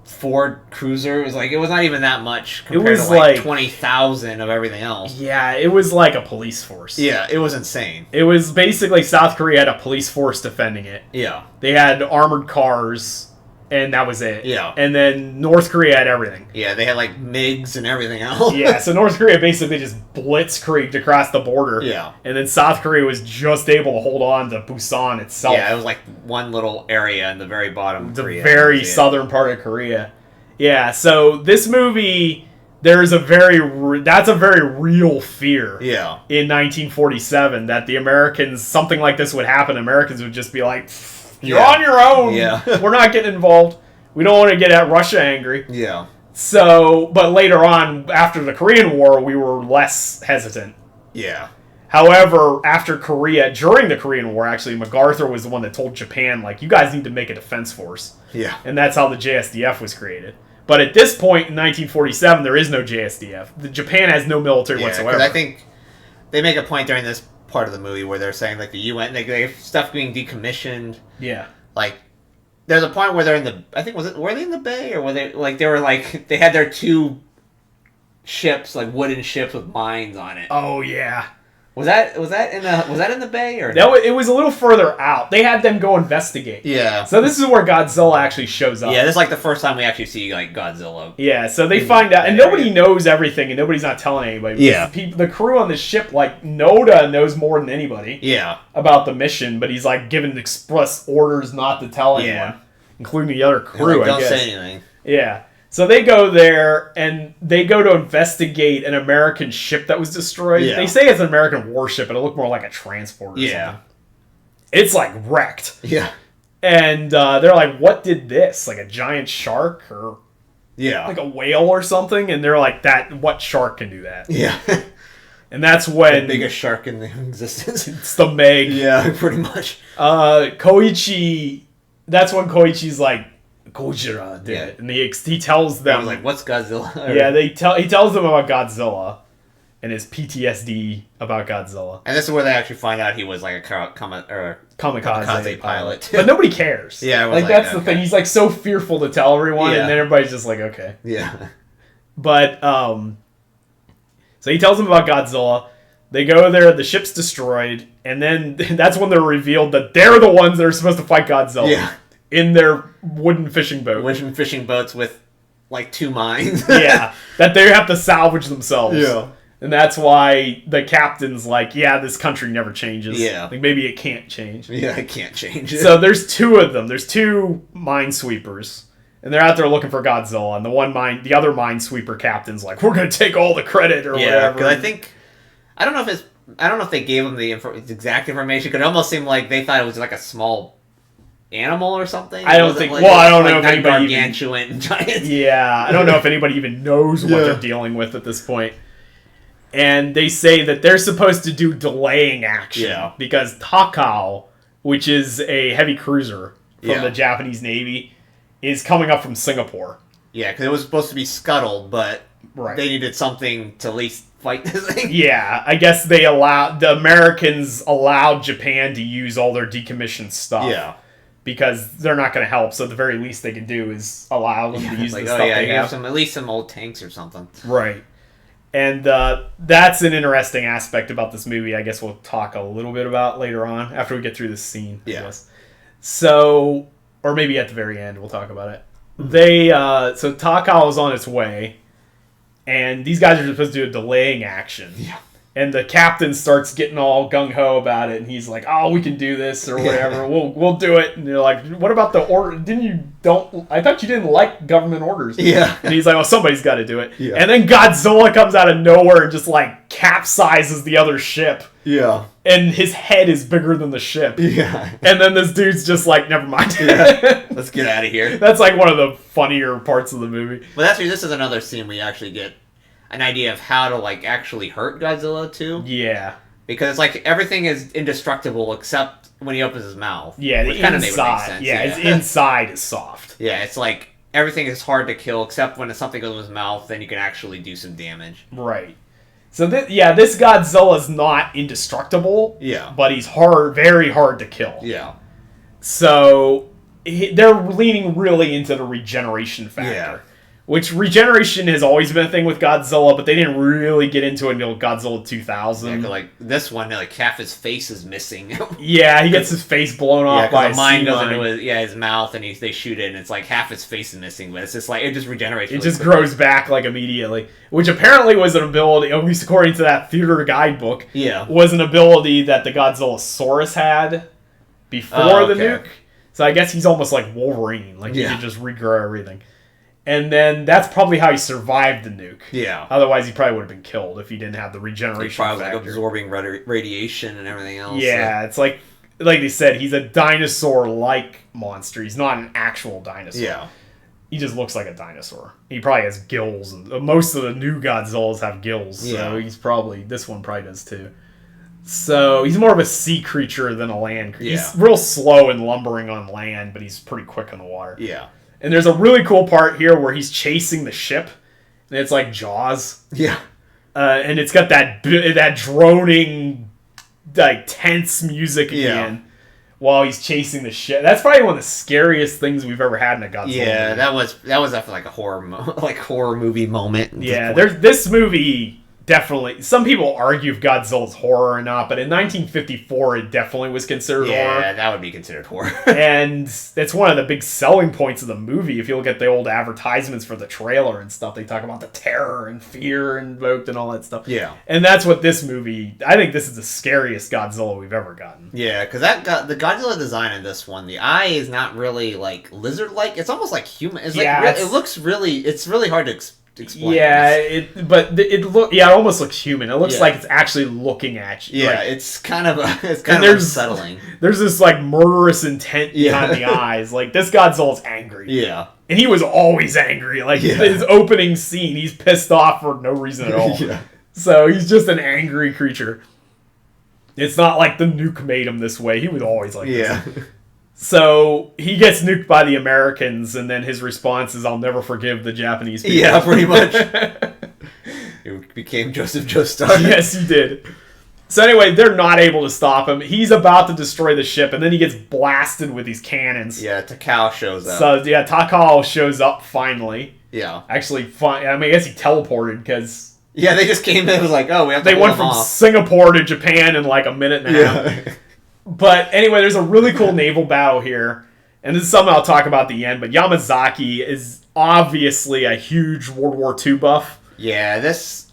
4 cruisers. Like it was not even that much compared to like 20,000 of everything else. Yeah, it was like a police force. Yeah, it was insane. It was basically South Korea had a police force defending it. Yeah, they had armored cars. And that was it. Yeah. And then North Korea had everything. Yeah, they had like MiGs and everything else. Yeah, so North Korea basically just blitzkrieged across the border. Yeah. And then South Korea was just able to hold on to Busan itself. Yeah, it was like one little area in the very bottom of Korea. The very southern part of Korea. Yeah, so this movie, that's a very real fear. Yeah. In 1947, that the Americans, something like this would happen, Americans would just be like, you're on your own. Yeah. We're not getting involved. We don't want to get at Russia angry. Yeah. So, but later on, after the Korean War, we were less hesitant. Yeah. However, during the Korean War, actually, MacArthur was the one that told Japan, like, you guys need to make a defense force. Yeah. And that's how the JSDF was created. But at this point, in 1947, there is no JSDF. Japan has no military whatsoever. I think they make a point during this part of the movie where they're saying like the UN, they have stuff being decommissioned. Yeah. Like, there's a point where they're in the, I think were they in the bay or were they they had their 2 ships, like wooden ships with mines on it. Oh yeah. Was that in the bay or no? It was a little further out. They had them go investigate. Yeah. So this is where Godzilla actually shows up. Yeah, this is like the first time we actually see like Godzilla. Yeah, so they find out, and nobody knows everything, and nobody's not telling anybody. Yeah. The crew on the ship, like Noda knows more than anybody. Yeah. About the mission, but he's like given express orders not to tell anyone, including the other crew. Like, don't say anything. Yeah. So they go there, and they go to investigate an American ship that was destroyed. Yeah. They say it's an American warship, but it looked more like a transport or something. It's, like, wrecked. Yeah. And they're like, what did this? Like a giant shark? Or like a whale or something? And they're like, what shark can do that? Yeah. And that's when... the biggest shark in existence. It's the Meg. Yeah, pretty much. Koichi... That's when Koichi's like, Godzilla did it. And he tells them... I was like, what's Godzilla? Yeah, he tells them about Godzilla and his PTSD about Godzilla. And this is where they actually find out he was like a kamikaze pilot. But nobody cares. Yeah, like that's the thing. He's like so fearful to tell everyone, and then everybody's just like, okay. Yeah. But, so he tells them about Godzilla. They go there, the ship's destroyed, and then that's when they're revealed that they're the ones that are supposed to fight Godzilla. Yeah. In their wooden fishing boat. Wooden fishing boats with, like, 2 mines. Yeah. That they have to salvage themselves. Yeah. And that's why the captain's like, yeah, this country never changes. Yeah. Like, maybe it can't change. Yeah, it can't change. So there's 2 of them. There's 2 minesweepers. And they're out there looking for Godzilla. And the other minesweeper captain's like, we're going to take all the credit or whatever. Yeah, because I don't know if they gave him the exact information, because it almost seemed like they thought it was like a small animal or something. I don't think. Like, well, I don't know if anybody gargantuan and giant. Yeah, I don't know if anybody even knows what they're dealing with at this point. And they say that they're supposed to do delaying action because Takao, which is a heavy cruiser from the Japanese Navy, is coming up from Singapore. Yeah, because it was supposed to be scuttled, but they needed something to at least fight this thing. Yeah, I guess the Americans allowed Japan to use all their decommissioned stuff. Yeah. Because they're not going to help, so the very least they can do is allow them to use the stuff they have. At least some old tanks or something. Right. And that's an interesting aspect about this movie I guess we'll talk a little bit about later on, after we get through this scene, I guess. So, or maybe at the very end we'll talk about it. So Takao is on its way, and these guys are supposed to do a delaying action. Yeah. And the captain starts getting all gung-ho about it, and he's like, oh, we can do this, or whatever, we'll do it. And they're like, what about the order? I thought you didn't like government orders. Yeah. And he's like, well, somebody's got to do it. Yeah. And then Godzilla comes out of nowhere and just, like, capsizes the other ship. Yeah. And his head is bigger than the ship. Yeah. And then this dude's just like, never mind. Let's get out of here. That's, like, one of the funnier parts of the movie. But this is another scene we actually get an idea of how to, like, actually hurt Godzilla, too. Yeah. Because it's like everything is indestructible except when he opens his mouth. Yeah, the inside. His inside is soft. Yeah, it's like everything is hard to kill except when something goes in his mouth, then you can actually do some damage. Right. So this Godzilla is not indestructible. Yeah. But he's very hard to kill. Yeah. So they're leaning really into the regeneration factor. Yeah. Which regeneration has always been a thing with Godzilla, but they didn't really get into it until Godzilla 2000. Yeah, like this one, like half his face is missing. Yeah, he gets his face blown off by a mine goes into his mouth, and they shoot it, and it's like half his face is missing, but it's just like it just regenerates. It just grows back like immediately, which apparently was an ability, at least according to that theater guidebook. Yeah, was an ability that the Godzillasaurus had before the nuke. So I guess he's almost like Wolverine, like he could just regrow everything. And then that's probably how he survived the nuke. Yeah. Otherwise, he probably would have been killed if he didn't have the regeneration factor. Probably like absorbing radiation and everything else. Yeah, it's like they said, he's a dinosaur-like monster. He's not an actual dinosaur. Yeah. He just looks like a dinosaur. He probably has gills. And most of the new Godzillas have gills. So this one probably does too. So he's more of a sea creature than a land creature. Yeah. He's real slow and lumbering on land, but he's pretty quick in the water. Yeah. And there's a really cool part here where he's chasing the ship, and it's like Jaws. Yeah. And it's got that droning, like, tense music again while he's chasing the ship. That's probably one of the scariest things we've ever had in a Godzilla movie. Yeah, that was after like a horror movie moment. Yeah, this movie. Definitely. Some people argue if Godzilla's horror or not, but in 1954, it definitely was considered horror. Yeah, that would be considered horror. And it's one of the big selling points of the movie. If you look at the old advertisements for the trailer and stuff, they talk about the terror and fear invoked and all that stuff. Yeah. And that's what this movie... I think this is the scariest Godzilla we've ever gotten. Yeah, because the Godzilla design in this one, the eye is not really, like, lizard-like. It's almost like human. It's like, it looks really... It's really hard to explain. Yeah, it almost looks human. It looks like it's actually looking at you. Yeah, like, it's kind of unsettling. There's this like murderous intent behind the eyes. Like this Godzilla's angry. Yeah, and he was always angry. Like his opening scene, he's pissed off for no reason at all. So he's just an angry creature. It's not like the nuke made him this way. He was always like this. So he gets nuked by the Americans, and then his response is, "I'll never forgive the Japanese people." Yeah, pretty much. He became Joseph Joestar. Yes, he did. So anyway, they're not able to stop him. He's about to destroy the ship, and then he gets blasted with these cannons. Yeah, Takao shows up. So yeah, Takao shows up finally. Yeah. Actually, I guess he teleported because... Yeah, they just came in and was like, oh, we have to They went from Singapore to Japan in like a minute and a half. But anyway, there's a really cool naval battle here. And this is something I'll talk about at the end. But Yamazaki is obviously a huge World War II buff. Yeah, this...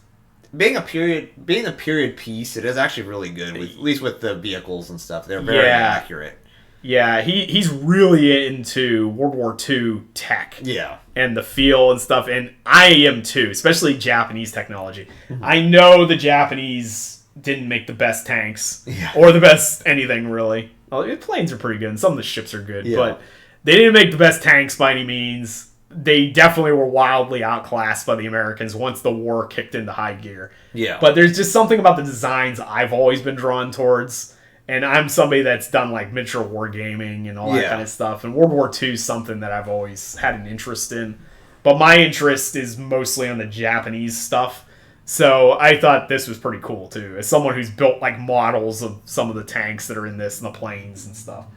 Being a period piece, it is actually really good. At least with the vehicles and stuff. They're very accurate. Yeah, he's really into World War II tech. Yeah. And the feel and stuff. And I am too, especially Japanese technology. I know the Japanese... didn't make the best tanks or the best anything really. Well, the planes are pretty good and some of the ships are good, but they didn't make the best tanks by any means. They definitely were wildly outclassed by the Americans once the war kicked into high gear. Yeah. But there's just something about the designs I've always been drawn towards, and I'm somebody that's done like miniature wargaming and all that kind of stuff, and World War II is something that I've always had an interest in. But my interest is mostly on the Japanese stuff. So I thought this was pretty cool too, as someone who's built like models of some of the tanks that are in this and the planes and stuff.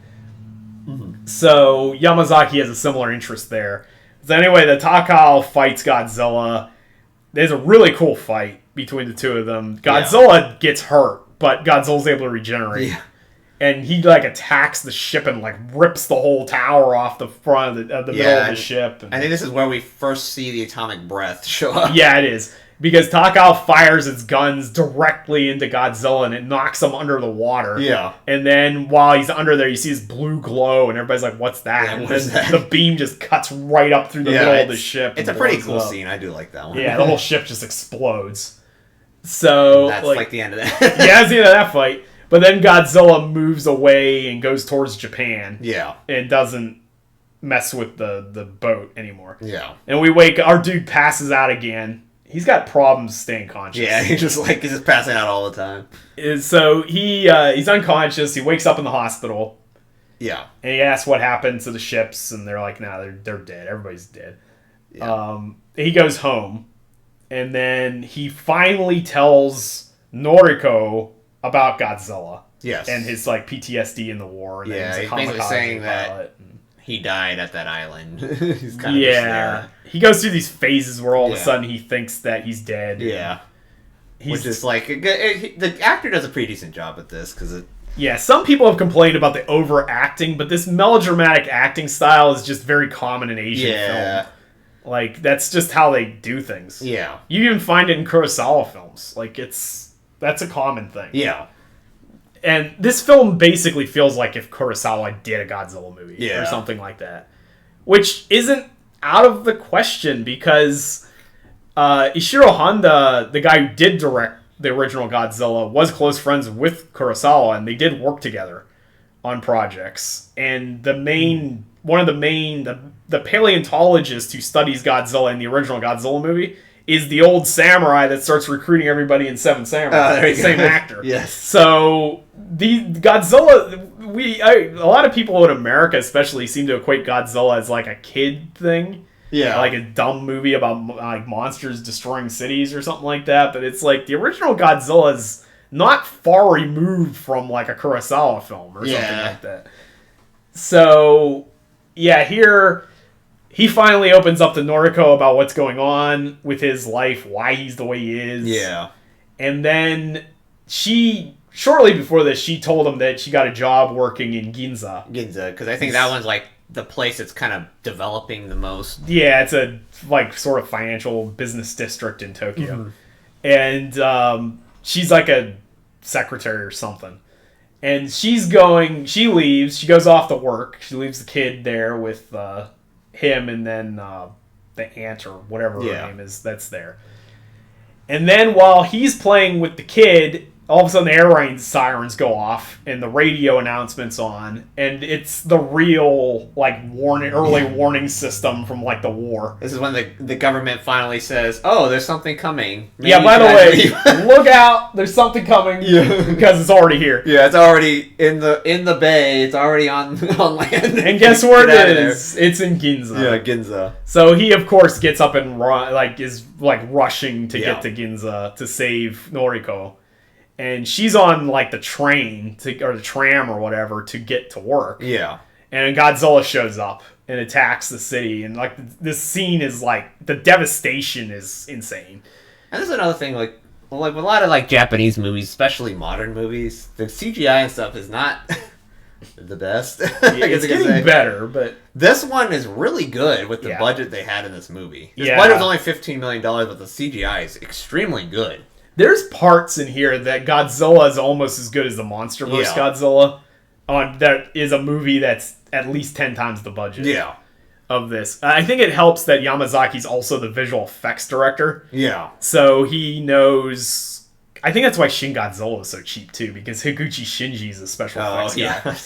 So Yamazaki has a similar interest there. So anyway, the Takao fights Godzilla. There's a really cool fight between the two of them. Godzilla gets hurt, but Godzilla's able to regenerate. Yeah. And he like attacks the ship and like rips the whole tower off the front of the middle of the ship. And, I think this is where we first see the atomic breath show up. Yeah, it is. Because Takao fires its guns directly into Godzilla and it knocks him under the water. Yeah. And then while he's under there, you see this blue glow and everybody's like, what's that? Yeah, and then the beam just cuts right up through the middle of the ship. It's a pretty cool scene. I do like that one. Yeah, the whole ship just explodes. So that's like the end of that. Yeah, that's the end of that fight. But then Godzilla moves away and goes towards Japan. Yeah. And doesn't mess with the boat anymore. Yeah. And our dude passes out again. He's got problems staying conscious. Yeah, he's just passing out all the time. So he's unconscious. He wakes up in the hospital. Yeah. And he asks what happened to the ships, and they're like, nah, they're dead. Everybody's dead. Yeah. He goes home. And then he finally tells Noriko about Godzilla. Yes. And his, like, PTSD in the war. And yeah, he's basically saying that he died at that island. He's kind of just there. He goes through these phases where all of a sudden he thinks that he's dead. Yeah. Which is like... the actor does a pretty decent job at this, because it... Yeah, some people have complained about the overacting, but this melodramatic acting style is just very common in Asian film. Like, that's just how they do things. Yeah. You even find it in Kurosawa films. Like, that's a common thing. Yeah. And this film basically feels like if Kurosawa did a Godzilla movie or something like that. Which isn't out of the question because Ishiro Honda, the guy who did direct the original Godzilla, was close friends with Kurosawa, and they did work together on projects. And the paleontologist who studies Godzilla in the original Godzilla movie is the old samurai that starts recruiting everybody in Seven Samurai. The same actor. Yes. So the Godzilla, a lot of people in America especially seem to equate Godzilla as like a kid thing. Yeah. Like a dumb movie about like monsters destroying cities or something like that. But it's like the original Godzilla is not far removed from like a Kurosawa film or something like that. So, yeah, here he finally opens up to Noriko about what's going on with his life, why he's the way he is. Yeah. And then shortly before this, she told him that she got a job working in Ginza. Ginza, because I think that one's like the place that's kind of developing the most. Yeah, it's a like sort of financial business district in Tokyo. Mm-hmm. And she's like a secretary or something. And she leaves, she goes off to work. She leaves the kid there with him and then the aunt or whatever her name is that's there. And then while he's playing with the kid, all of a sudden the air raid sirens go off and the radio announcement's on, and it's the real like early warning system from like the war. This is when the government finally says, "Oh, there's something coming." Maybe by the way, look out! There's something coming because it's already here. Yeah, it's already in the bay. It's already on land. And guess where it is? It's in Ginza. Yeah, Ginza. So he of course gets up and is rushing to get to Ginza to save Noriko. And she's on, like, the train, or the tram or whatever, to get to work. Yeah. And Godzilla shows up and attacks the city. And, like, this scene is, like, the devastation is insane. And there's another thing, like with a lot of, like, Japanese movies, especially modern movies, the CGI and stuff is not the best. It's getting better, but... This one is really good with the budget they had in this movie. This budget was only $15 million, but the CGI is extremely good. There's parts in here that Godzilla is almost as good as the MonsterVerse Godzilla. That is a movie that's at least 10 times the budget of this. I think it helps that Yamazaki's also the visual effects director. Yeah. So he knows... I think that's why Shin Godzilla is so cheap, too, because Higuchi Shinji is a special effects guy.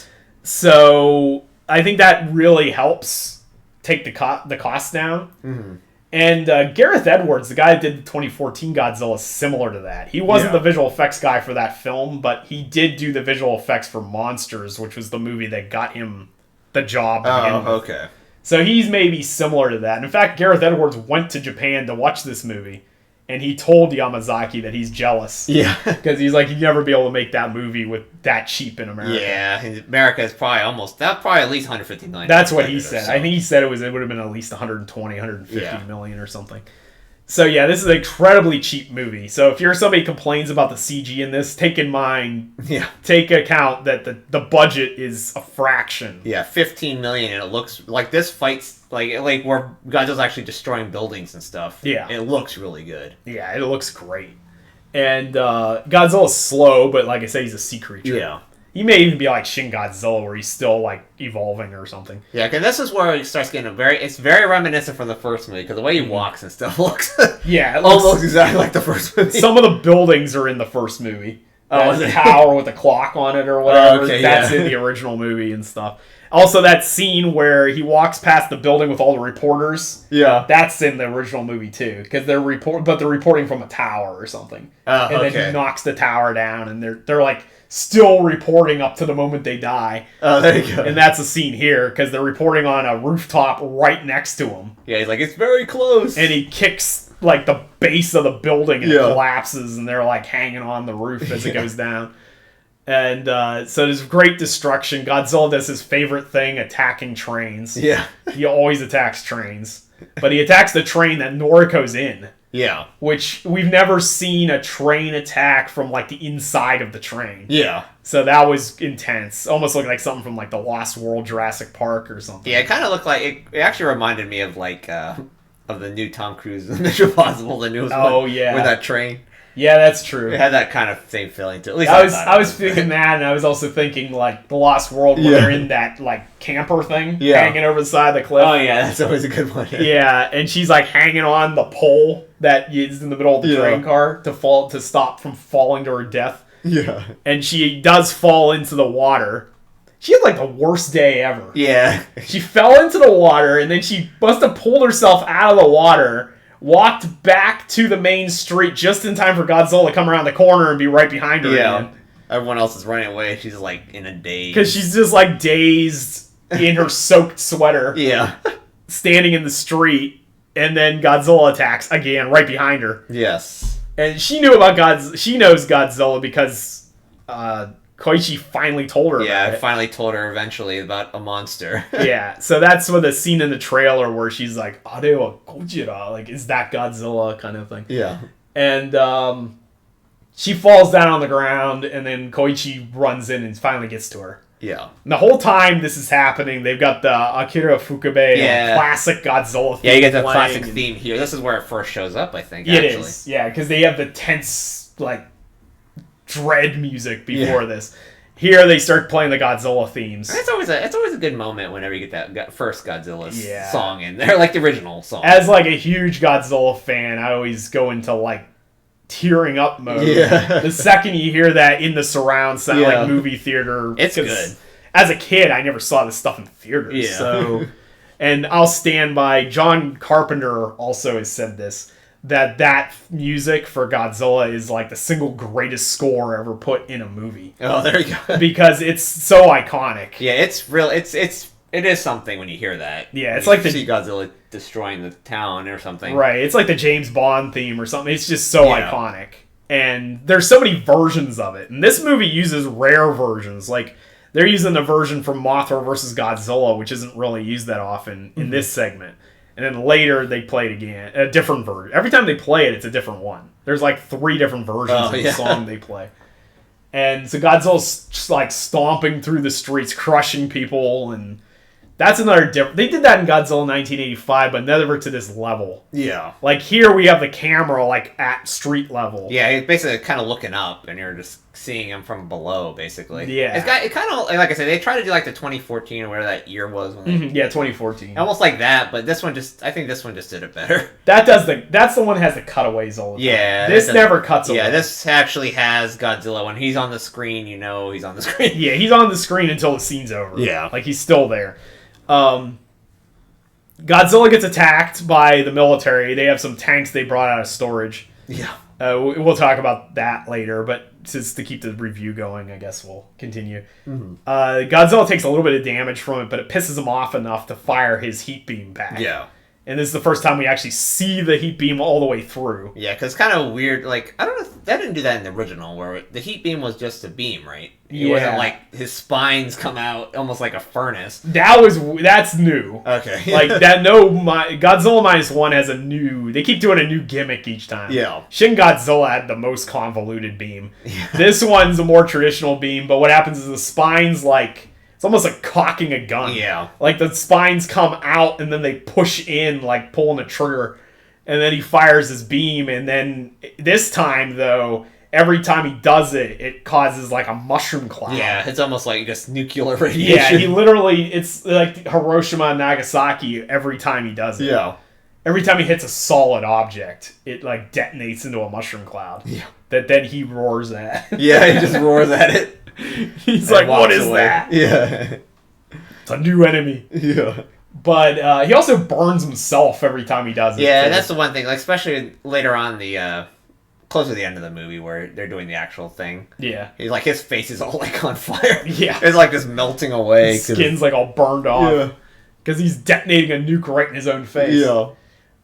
So I think that really helps take the cost down. Mm-hmm. And Gareth Edwards, the guy that did the 2014 Godzilla, is similar to that. He wasn't the visual effects guy for that film, but he did do the visual effects for Monsters, which was the movie that got him the job. Okay. So he's maybe similar to that. And in fact, Gareth Edwards went to Japan to watch this movie, and he told Yamazaki that he's jealous. Yeah. Because he's like, you'd never be able to make that movie with that cheap in America. Yeah, in America is probably at least $150 million. That's what he said. So. I think he said it would have been at least 120, 150 million or something. So yeah, this is an incredibly cheap movie. So if you're somebody who complains about the CG in this, take account that the budget is a fraction. Yeah, $15 million, and it looks like this fight's like where Godzilla's actually destroying buildings and stuff. Yeah, it looks really good. Yeah, it looks great. And Godzilla's slow, but like I said, he's a sea creature. Yeah. He may even be like Shin Godzilla, where he's still like evolving or something. Yeah, because this is where it starts getting it's very reminiscent from the first movie, because the way he walks and stuff looks it almost exactly like the first movie. Some of the buildings are in the first movie. The tower with the clock on it or whatever. That's in the original movie and stuff. Also, that scene where he walks past the building with all the reporters. Yeah, that's in the original movie too, because they're reporting from a tower or something. And then he knocks the tower down, and they're like still reporting up to the moment they die. Oh, there you go. And that's a scene here, because they're reporting on a rooftop right next to him. Yeah, he's like, it's very close. And he kicks like the base of the building and it collapses and they're like hanging on the roof as it goes down. And so there's great destruction. Godzilla does his favorite thing, attacking trains. Yeah. He always attacks trains. But he attacks the train that Noriko's in. Yeah. Which we've never seen a train attack from like the inside of the train. Yeah. So that was intense. Almost looked like something from like the Lost World Jurassic Park or something. Yeah, it kind of looked like... It actually reminded me of like... of the new Tom Cruise Mission Impossible, the newest one. Oh, yeah. With that train. Yeah, that's true. It had that kind of same feeling too. At least I was thinking that, and I was also thinking like the Lost World where they're in that like camper thing hanging over the side of the cliff. Oh yeah, that's always a good one. Yeah, and she's like hanging on the pole that is in the middle of the train car to stop from falling to her death. Yeah, and she does fall into the water. She had like the worst day ever. Yeah, she fell into the water, and then she must have pulled herself out of the water. Walked back to the main street just in time for Godzilla to come around the corner and be right behind her again. Everyone else is running away. She's like in a daze. Because she's just like dazed in her soaked sweater. Yeah. Standing in the street. And then Godzilla attacks again right behind her. Yes. And she knew about Godzilla. She knows Godzilla because Koichi finally told her about it. Finally told her eventually about a monster. Yeah, so that's what the scene in the trailer where she's like, Are wa Godzilla? Like, is that Godzilla kind of thing? Yeah. And she falls down on the ground, and then Koichi runs in and finally gets to her. Yeah. And the whole time this is happening, they've got the Akira Ifukube classic Godzilla theme. Yeah, you get the classic theme here. This is where it first shows up, I think, actually. It is, yeah, because they have the tense, like, dread music before this. Here they start playing the Godzilla themes. It's always a good moment whenever you get that first Godzilla song in there, like the original song. As like a huge Godzilla fan, I always go into like tearing up mode. Yeah. The second you hear that in the surround sound, like movie theater, it's good. As a kid, I never saw this stuff in theaters. Yeah. So, and I'll stand by. John Carpenter also has said this. That music for Godzilla is like the single greatest score ever put in a movie. Oh, there you go. Because it's so iconic. Yeah, it's real. It is something when you hear that. Yeah, it's like see Godzilla destroying the town or something. Right, it's like the James Bond theme or something. It's just so iconic. And there's so many versions of it. And this movie uses rare versions. Like, they're using the version from Mothra vs. Godzilla, which isn't really used that often in this segment. And then later they play it again, a different version. Every time they play it, it's a different one. There's like 3 different versions of the song they play. And so Godzilla's just like stomping through the streets, crushing people, and that's another different. They did that in Godzilla 1985, but never to this level. Yeah. Like here we have the camera like at street level. Yeah, it's basically kind of looking up, and you're just seeing him from below, basically. Yeah. It kind of, like I said, they tried to do like the 2014 or whatever that year was. When yeah, 2014. Almost like that, but I think this one just did it better. That's the one that has the cutaways all the time. Yeah. This never cuts away. Yeah, this actually has Godzilla. When he's on the screen, you know he's on the screen. Yeah, he's on the screen until the scene's over. Yeah. Like he's still there. Godzilla gets attacked by the military. They have some tanks they brought out of storage. Yeah. We'll talk about that later, but just to keep the review going, I guess we'll continue. Mm-hmm. Godzilla takes a little bit of damage from it, but it pisses him off enough to fire his heat beam back. Yeah. And this is the first time we actually see the heat beam all the way through. Yeah, because it's kind of weird. Like, I don't know, that didn't do that in the original, where the heat beam was just a beam, right? It wasn't like his spines come out almost like a furnace. That's new. Okay. Like, Godzilla -1 has they keep doing a new gimmick each time. Yeah. Shin Godzilla had the most convoluted beam. Yeah. This one's a more traditional beam, but what happens is the spines, like, it's almost like cocking a gun. Yeah. Like, the spines come out, and then they push in, like, pulling a trigger. And then he fires his beam, and then this time, though, every time he does it, it causes, like, a mushroom cloud. Yeah, it's almost like just nuclear radiation. Yeah, it's like Hiroshima and Nagasaki every time he does it. Yeah. Every time he hits a solid object, it, like, detonates into a mushroom cloud. Yeah. That then he roars at. Yeah, he just roars at it. He's like, what is that? Yeah. It's a new enemy. Yeah. But he also burns himself every time he does it. Yeah, too. That's the one thing. Like, especially later on, close to the end of the movie where they're doing the actual thing. Yeah. He's like, his face is all like on fire. Yeah. It's like just melting away. His skin's like all burned off. Yeah. Because he's detonating a nuke right in his own face. Yeah.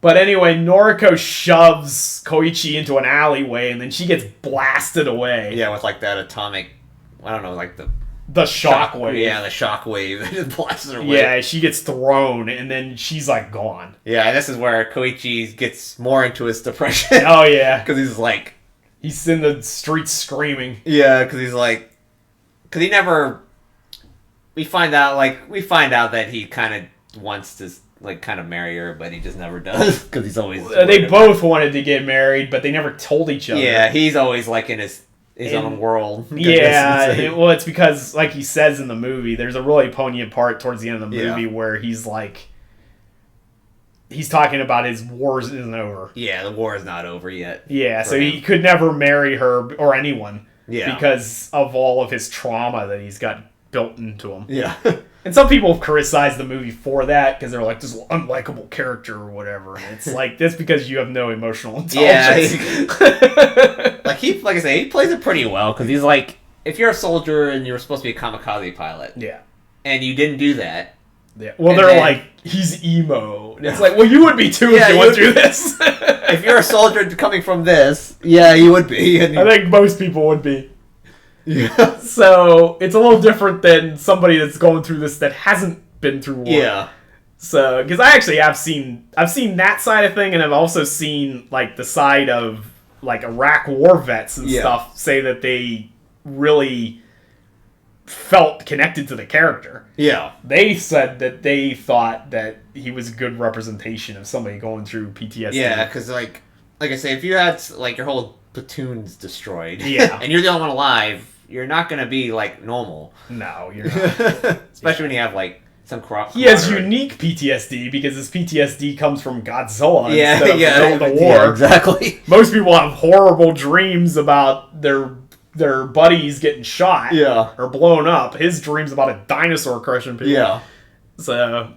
But anyway, Noriko shoves Koichi into an alleyway, and then she gets blasted away. Yeah, with like that atomic, I don't know, like the shockwave. Yeah, the shockwave that just blasts her away. Yeah, she gets thrown, and then she's like gone. Yeah, and this is where Koichi gets more into his depression. Oh yeah, because he's like, he's in the streets screaming. Yeah, because he's like, because he never. We find out that he kind of wants to like kind of marry her, but he just never does because he's always. They both wanted to get married, but they never told each other. Yeah, he's always like in his own world. Yeah, it's because, like he says in the movie, there's a really poignant part towards the end of the movie where he's like, he's talking about his wars isn't over. Yeah, the war is not over yet. Yeah, so he could never marry her or anyone. Yeah, because of all of his trauma that he's got built into him. Yeah. And some people have criticized the movie for that because they're like, this unlikable character or whatever. And it's like, that's because you have no emotional intelligence. Yeah. like I say, he plays it pretty well because he's like, if you're a soldier and you're supposed to be a kamikaze pilot. Yeah. And you didn't do that. Yeah. Well, they're like, he's emo. And it's like, well, you would be too if you went through this. If you're a soldier coming from this, yeah, you would be. I think most people would be. Yeah. So it's a little different than somebody that's going through this that hasn't been through war. Yeah. So, because I actually have seen that side of thing, and I've also seen like the side of like Iraq war vets and stuff say that they really felt connected to the character. Yeah. They said that they thought that he was a good representation of somebody going through PTSD. Yeah, because like I say, if you had like your whole platoon's destroyed, yeah, and you're the only one alive, you're not going to be, like, normal. No, you're not. Especially when you have, like, some corrupt... He has unique PTSD because his PTSD comes from Godzilla instead of the war. Yeah, exactly. Most people have horrible dreams about their buddies getting shot or blown up. His dream's about a dinosaur crushing people. Yeah. So...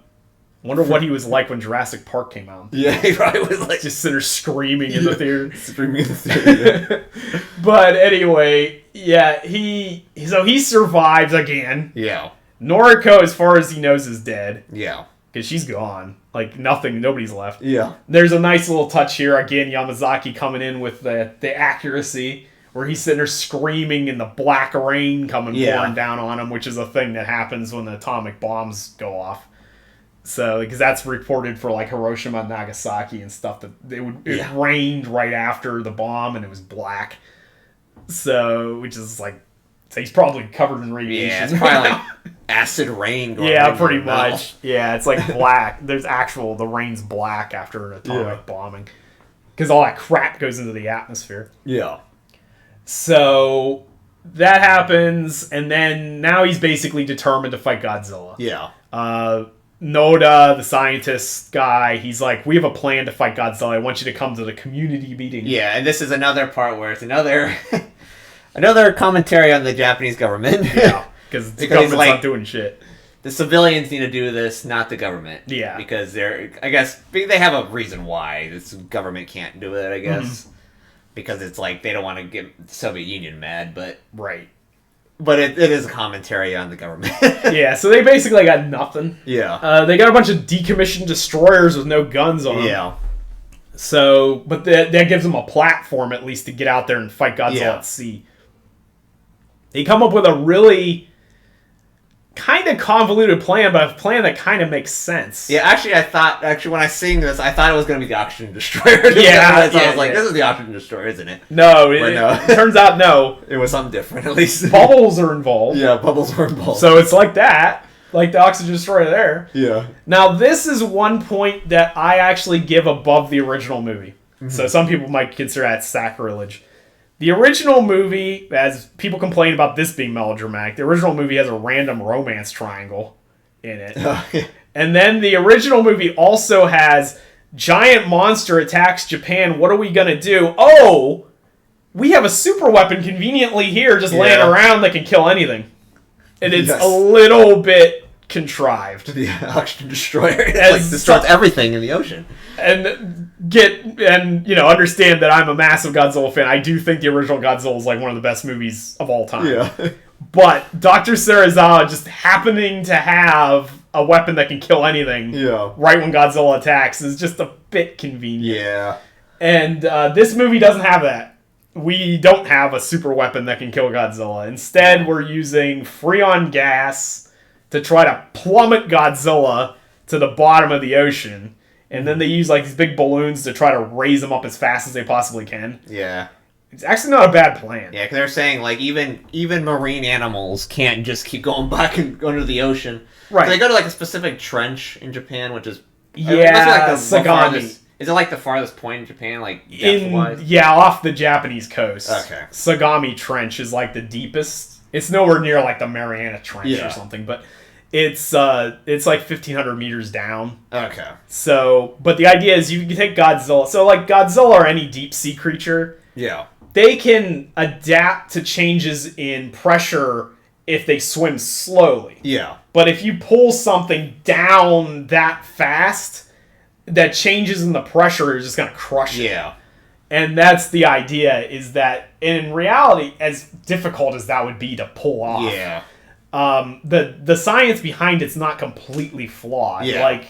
wonder what he was like when Jurassic Park came out. Yeah, he probably was like... just sitting there screaming in the theater. Screaming in the theater, yeah. But anyway, yeah, he survives again. Yeah. Noriko, as far as he knows, is dead. Yeah. Because she's gone. Like, nobody's left. Yeah. There's a nice little touch here. Again, Yamazaki coming in with the accuracy, where he's sitting there screaming and the black rain pouring down on him, which is a thing that happens when the atomic bombs go off. So, because that's reported for like Hiroshima and Nagasaki and stuff, that it rained right after the bomb and it was black. So, which is like, so he's probably covered in radiation. Yeah, it's probably like acid rain going yeah, pretty much. Yeah, it's like black. The rain's black after an atomic bombing. Because all that crap goes into the atmosphere. Yeah. So, that happens, and then now he's basically determined to fight Godzilla. Yeah. Noda, the scientist guy, he's like, we have a plan to fight Godzilla. I want you to come to the community meeting. Yeah, and this is another part where it's another commentary on the Japanese government. Yeah, because the government's not doing shit. The civilians need to do this, not the government. Yeah. Because they have a reason why this government can't do it, I guess. Mm-hmm. Because it's like, they don't want to get the Soviet Union mad, but... Right. But it is a commentary on the government. Yeah, so they basically got nothing. Yeah. They got a bunch of decommissioned destroyers with no guns on them. Yeah. So, but that gives them a platform at least to get out there and fight Godzilla at sea. They come up with a really kind of convoluted plan, but a plan that kind of makes sense. Yeah, actually, when I sing this, I thought it was going to be the oxygen destroyer. Yeah, I was like, this is the oxygen destroyer, isn't it? No, it turns out no. It was something different, at least. Bubbles are involved. Yeah, bubbles were involved. So it's like that, like the oxygen destroyer there. Yeah. Now, this is one point that I actually give above the original movie. Mm-hmm. So some people might consider that sacrilege. The original movie, as people complain about this being melodramatic, the original movie has a random romance triangle in it. And then the original movie also has giant monster attacks Japan. What are we going to do? Oh, we have a super weapon conveniently here just laying around that can kill anything. And it's a little bit contrived. The oxygen destroyer destroys everything in the ocean. And understand that I'm a massive Godzilla fan. I do think the original Godzilla is like one of the best movies of all time. Yeah. But Dr. Serizawa just happening to have a weapon that can kill anything right when Godzilla attacks is just a bit convenient. Yeah. And this movie doesn't have that. We don't have a super weapon that can kill Godzilla. Instead, we're using Freon gas to try to plummet Godzilla to the bottom of the ocean. And then they use like these big balloons to try to raise him up as fast as they possibly can. Yeah. It's actually not a bad plan. Yeah, because they're saying like even marine animals can't just keep going back and under the ocean. Right. So they go to like a specific trench in Japan, which is Sagami. Is it like the farthest point in Japan, like depth-wise? Yeah, off the Japanese coast. Okay. Sagami Trench is like the deepest. It's nowhere near like the Mariana Trench or something, but it's like 1,500 meters down. Okay. So, but the idea is you can take Godzilla. So like Godzilla or any deep sea creature, they can adapt to changes in pressure if they swim slowly. Yeah. But if you pull something down that fast, that changes in the pressure is just going to crush it. Yeah. And that's the idea, is that in reality, as difficult as that would be to pull off, the science behind it's not completely flawed. Yeah. Like,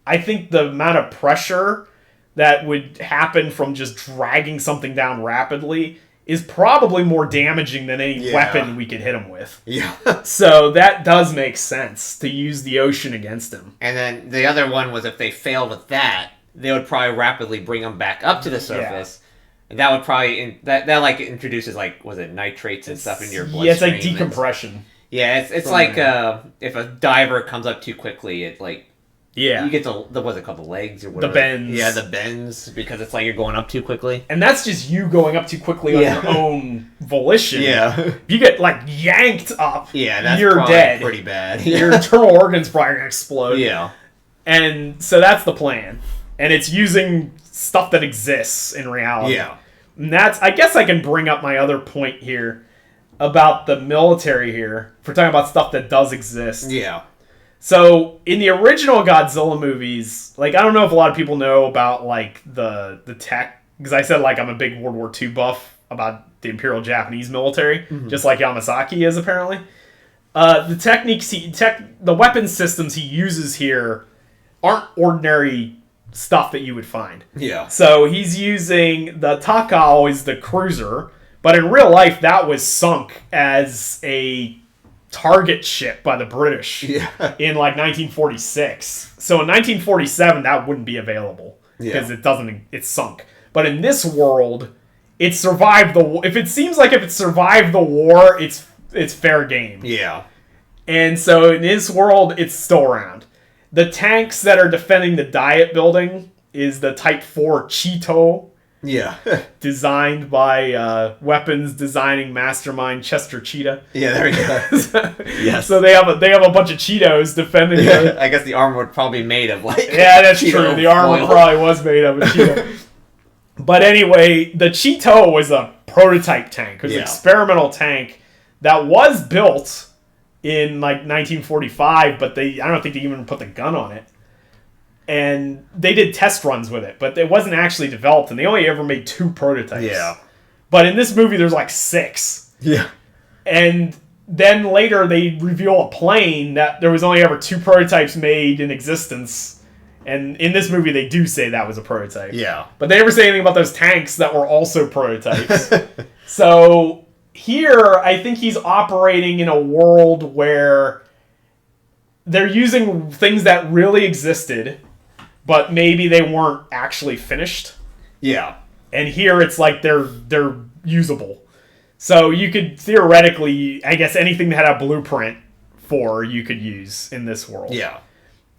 I think the amount of pressure that would happen from just dragging something down rapidly is probably more damaging than any weapon we could hit him with. Yeah. So that does make sense to use the ocean against him. And then the other one was if they failed with that, they would probably rapidly bring him back up to the surface. And that would probably that like introduces like, was it nitrates and stuff into your bloodstream? Yeah, it's like decompression. It's like if a diver comes up too quickly, it like you get the what's it called, the legs or whatever. The bends. Yeah, the bends, because it's like you're going up too quickly. And that's just you going up too quickly on your own volition. Yeah. If you get like yanked up, that's you're dead. Pretty bad. Your internal organs probably gonna explode. Yeah. And so that's the plan. And it's using stuff that exists in reality. Yeah. And that's, I guess I can bring up my other point here about the military here, for talking about stuff that does exist. Yeah. So, in the original Godzilla movies, like, I don't know if a lot of people know about, like, the tech, because I said, like, I'm a big World War II buff about the Imperial Japanese military, just like Yamazaki is, apparently. The techniques, the weapon systems he uses here aren't ordinary stuff that you would find. Yeah. So, he's using the Takao is the cruiser, but in real life, that was sunk as a target ship by the British in like 1946. So in 1947 that wouldn't be available because it's sunk. But in this world, it survived if it survived the war, it's fair game. Yeah. And so in this world, it's still around. The tanks that are defending the Diet building is the Type 4 Cheeto. Yeah. Designed by weapons designing mastermind Chester Cheetah. Yeah, there we go. Yes. So they have a bunch of Cheetos defending it. I guess the armor would probably be made of like that's true. The armor probably was made of a Cheeto. But anyway, the Cheeto was a prototype tank. It was an experimental tank that was built in like 1945, but I don't think they even put the gun on it. And they did test runs with it, but it wasn't actually developed, and they only ever made 2 prototypes. Yeah. But in this movie, there's like 6. Yeah. And then later, they reveal a plane that there was only ever 2 prototypes made in existence. And in this movie, they do say that was a prototype. Yeah. But they never say anything about those tanks that were also prototypes. So here, I think he's operating in a world where they're using things that really existed, but maybe they weren't actually finished. Yeah. And here it's like they're usable. So you could theoretically, I guess anything that had a blueprint for you could use in this world. Yeah.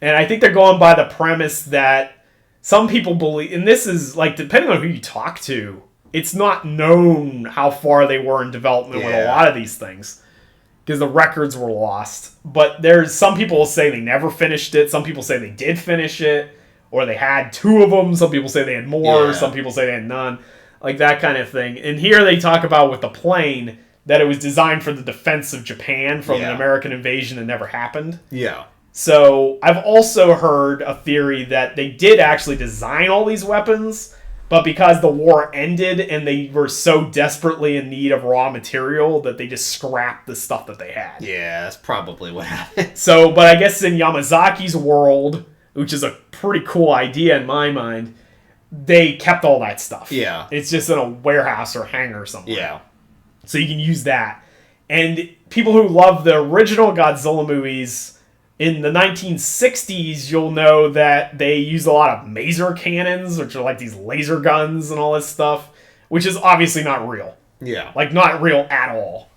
And I think they're going by the premise that some people believe, and this is like, depending on who you talk to, it's not known how far they were in development with a lot of these things, because the records were lost. But there's some people say they never finished it. Some people say they did finish it, or they had 2 of them. Some people say they had more. Yeah. Some people say they had none. Like that kind of thing. And here they talk about with the plane that it was designed for the defense of Japan from an American invasion that never happened. Yeah. So I've also heard a theory that they did actually design all these weapons, But because the war ended and they were so desperately in need of raw material that they just scrapped the stuff that they had. Yeah, that's probably what happened. So, but I guess in Yamazaki's world, which is a pretty cool idea in my mind, they kept all that stuff. Yeah. It's just in a warehouse or hangar somewhere. Yeah. So you can use that. And people who love the original Godzilla movies, in the 1960s, you'll know that they used a lot of maser cannons, which are like these laser guns and all this stuff, which is obviously not real. Yeah. Like, not real at all.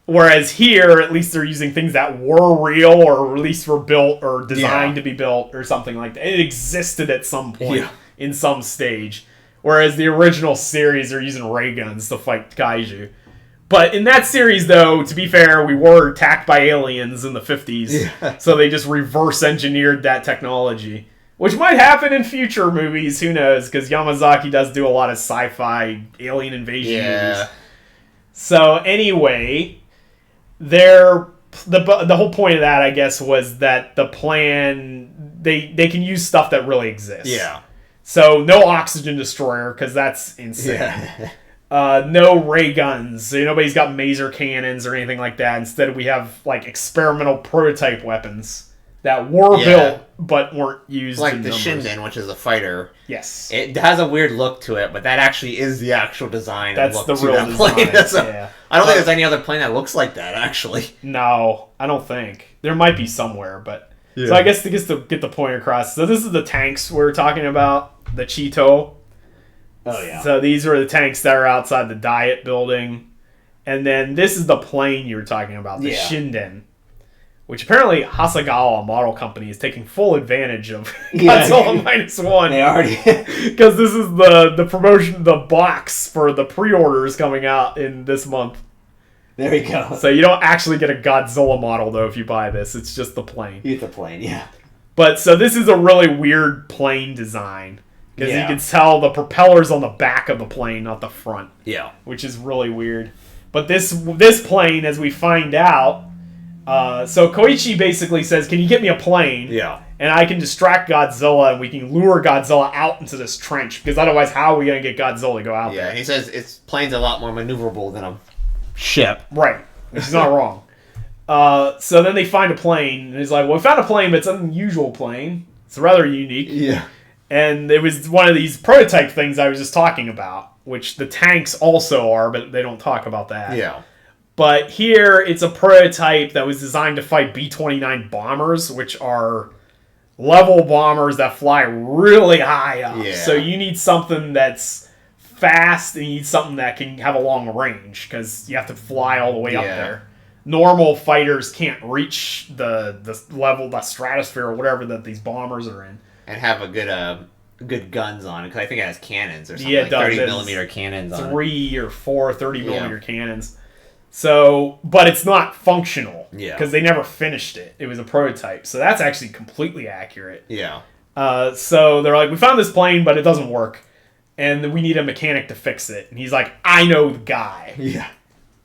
Whereas here, at least they're using things that were real or at least were built or designed to be built or something like that. It existed at some point in some stage. Whereas the original series are using ray guns to fight kaiju. But in that series, though, to be fair, we were attacked by aliens in the 50s. Yeah. So they just reverse engineered that technology. Which might happen in future movies, who knows? Because Yamazaki does do a lot of sci-fi alien invasion movies. So anyway, the whole point of that, I guess, was that the plan, they can use stuff that really exists. Yeah. So no oxygen destroyer, because that's insane. Yeah. No ray guns. So nobody's got maser cannons or anything like that. Instead, we have like experimental prototype weapons that were built but weren't used. Like the Shinden, which is a fighter. Yes, it has a weird look to it, but that actually is the actual design. That's the real design. I don't think there's any other plane that looks like that. Actually, no, I don't think there might be somewhere, but so I guess to get the point across. So this is the tanks we're talking about, the Cheeto. Oh, yeah. So these are the tanks that are outside the Diet building. And then this is the plane you were talking about, the Shinden. Which apparently Hasegawa Model Company is taking full advantage of Godzilla -1. They already... Because this is the promotion, the box for the pre-orders coming out in this month. There you go. So you don't actually get a Godzilla model, though, if you buy this. It's just the plane. You get the plane, yeah. But so this is a really weird plane design. Because you can tell the propeller's on the back of the plane, not the front. Yeah. Which is really weird. But this plane, as we find out... so Koichi basically says, can you get me a plane? Yeah. And I can distract Godzilla, and we can lure Godzilla out into this trench. Because otherwise, how are we going to get Godzilla to go out there? Yeah, he says its plane's a lot more maneuverable than a ship. Right. Which is not wrong. So then they find a plane, and he's like, well, we found a plane, but it's an unusual plane. It's rather unique. Yeah. And it was one of these prototype things I was just talking about, which the tanks also are, but they don't talk about that. Yeah. But here, it's a prototype that was designed to fight B-29 bombers, which are level bombers that fly really high up. Yeah. So you need something that's fast, and you need something that can have a long range, because you have to fly all the way up there. Normal fighters can't reach the level, the stratosphere, or whatever that these bombers are in. And have a good guns on it, because I think it has cannons or something. Yeah, it does. 30mm cannons on it. 3 or 4 30mm cannons. So, but it's not functional. Yeah. Because they never finished it. It was a prototype. So that's actually completely accurate. Yeah. So they're like, we found this plane, but it doesn't work. And we need a mechanic to fix it. And he's like, I know the guy. Yeah.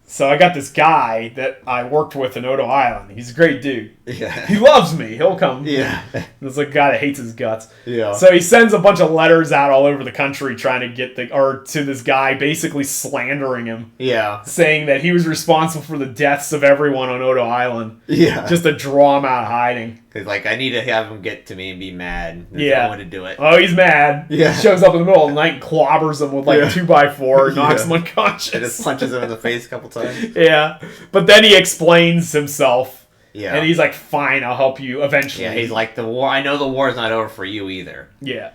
So I got this guy that I worked with in Odo Island. He's a great dude. Yeah. He loves me. He'll come. Yeah. There's a guy that hates his guts. Yeah. So he sends a bunch of letters out all over the country trying to get to this guy, basically slandering him. Yeah. Saying that he was responsible for the deaths of everyone on Odo Island. Yeah. Just to draw him out hiding. Because, like, I need to have him get to me and be mad. I want to do it. Oh, he's mad. Yeah. He shows up in the middle of the night and clobbers him with, like, a 2x4, knocks him unconscious. And just punches him in the face a couple times. Yeah. But then he explains himself. Yeah. And he's like, fine, I'll help you eventually. Yeah, he's like, I know the war's not over for you either. Yeah.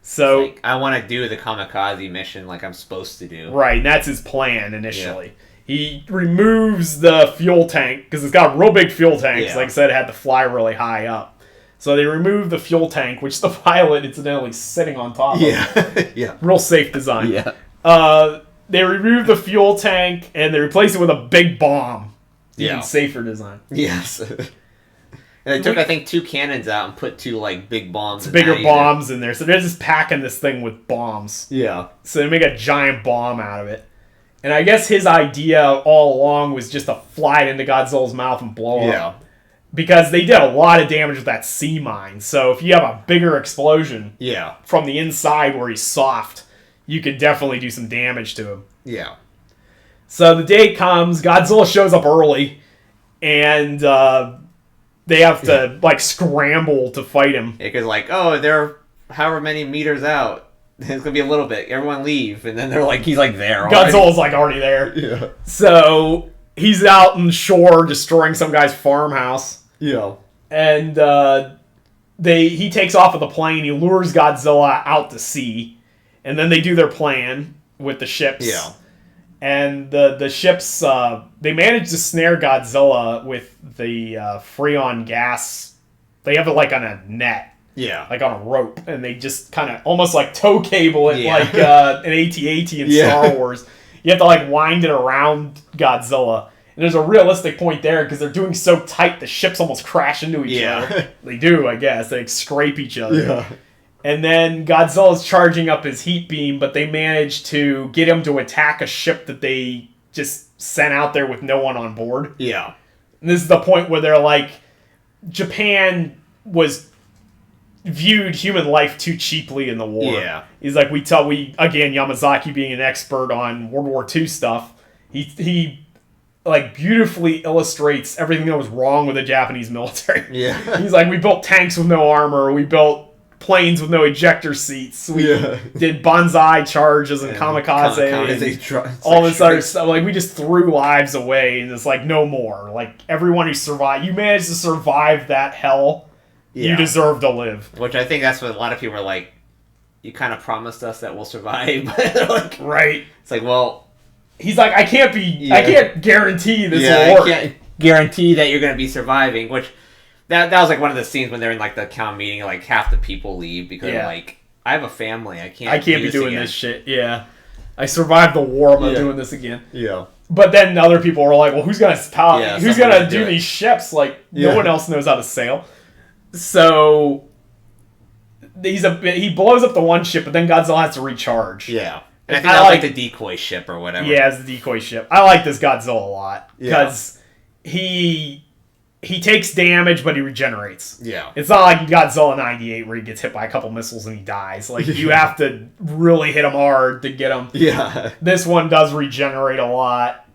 So... Like, I want to do the kamikaze mission like I'm supposed to do. Right, and that's his plan initially. Yeah. He removes the fuel tank, because it's got real big fuel tanks. Like I said, it had to fly really high up. So they remove the fuel tank, which the pilot, incidentally, is sitting on top of. Yeah. Real safe design. Yeah. They remove the fuel tank, and they replace it with a big bomb. Even safer design. Yes. And they took, I think, 2 cannons out and put 2, like, big bombs in bigger bombs in there. So they're just packing this thing with bombs. Yeah. So they make a giant bomb out of it. And I guess his idea all along was just to fly it into Godzilla's mouth and blow him. Yeah. Because they did a lot of damage with that sea mine. So if you have a bigger explosion yeah. from the inside where he's soft, you could definitely do some damage to him. Yeah. So the day comes, Godzilla shows up early, and they have to like scramble to fight him. Because they're however many meters out. It's gonna be a little bit. Everyone leave, and then he's there. Godzilla's already there. Yeah. So he's out on shore destroying some guy's farmhouse. Yeah. And he takes off with the plane. He lures Godzilla out to sea, and then they do their plan with the ships. Yeah. And the ships they manage to snare Godzilla with the Freon gas. They have it on a net. Yeah. On a rope, and they just kind of almost tow cable it like an AT-AT in Star Wars. You have to wind it around Godzilla. And there's a realistic point there because they're doing so tight the ships almost crash into each other. They do, I guess. They scrape each other. Yeah. And then Godzilla's charging up his heat beam, but they manage to get him to attack a ship that they just sent out there with no one on board. Yeah. And this is the point where they're Japan was viewed human life too cheaply in the war. Yeah. He's again, Yamazaki being an expert on World War II stuff, he beautifully illustrates everything that was wrong with the Japanese military. Yeah. He's we built tanks with no armor, we built planes with no ejector seats, we did banzai charges and kamikaze and all this other stuff. We just threw lives away, and it's no more. Everyone who survived, you managed to survive that hell. You deserve to live. Which I think that's what a lot of people are you kind of promised us that we'll survive. Right. It's well... He's I can't guarantee this will work. I can't guarantee that you're going to be surviving, which... That was one of the scenes when they're in the town meeting, half the people leave because I have a family. I can't be doing this shit. Yeah. I survived the war. I'm not doing this again. Yeah. But then other people are well, who's going to stop? Who's going to do these ships? No one else knows how to sail. So he blows up the one ship, but then Godzilla has to recharge. Yeah. And I think that was the decoy ship or whatever. Yeah, it's the decoy ship. I like this Godzilla a lot because he takes damage, but he regenerates. Yeah. It's not like Godzilla 98 where he gets hit by a couple missiles and he dies. You have to really hit him hard to get him. Yeah. This one does regenerate a lot.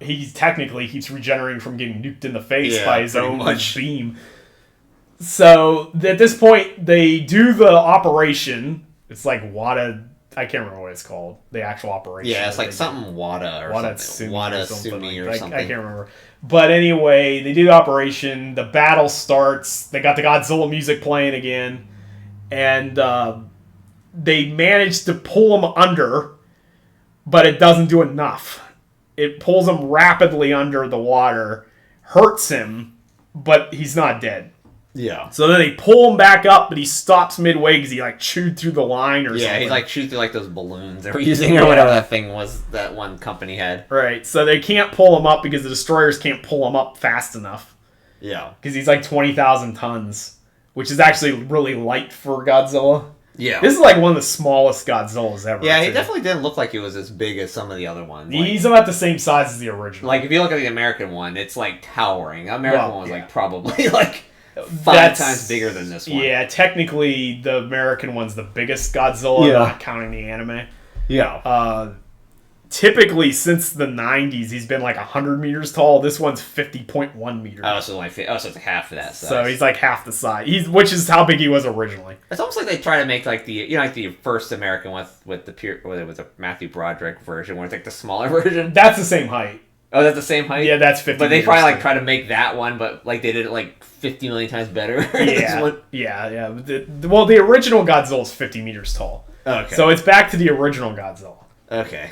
He technically keeps regenerating from getting nuked in the face by his own beam. So, at this point, they do the operation. It's WADA... I can't remember what it's called. The actual operation. Yeah, it's something WADA or something. WADA Sumi or something. I can't remember. But anyway, they do the operation. The battle starts. They got the Godzilla music playing again. And they manage to pull him under, but it doesn't do enough. It pulls him rapidly under the water, hurts him, but he's not dead. Yeah. So then they pull him back up, but he stops midway because he chewed through the line or something. Yeah, he chewed through those balloons they were using or whatever that thing was that one company had. Right. So they can't pull him up because the destroyers can't pull him up fast enough. Yeah. Because he's 20,000 tons, which is actually really light for Godzilla. Yeah. This is one of the smallest Godzillas ever. Yeah, he definitely didn't look like he was as big as some of the other ones. He's about the same size as the original. If you look at the American one, it's towering. The American one was probably 5 times bigger than this one. Yeah, technically the American one's the biggest Godzilla, not counting the anime. Yeah. Typically, since the 90s, he's been 100 meters tall. This one's 50.1 meters. Oh, so it's half of that size. So he's half the size. Which is how big he was originally. It's almost like they try to make the first American with the Matthew Broderick version, where it's the smaller version. That's the same height. Oh, that's the same height? Yeah, that's 50 But they probably try to make that one, but they did it 50 million times better. Yeah. Yeah. The original Godzilla is 50 meters tall. Okay. So it's back to the original Godzilla. Okay.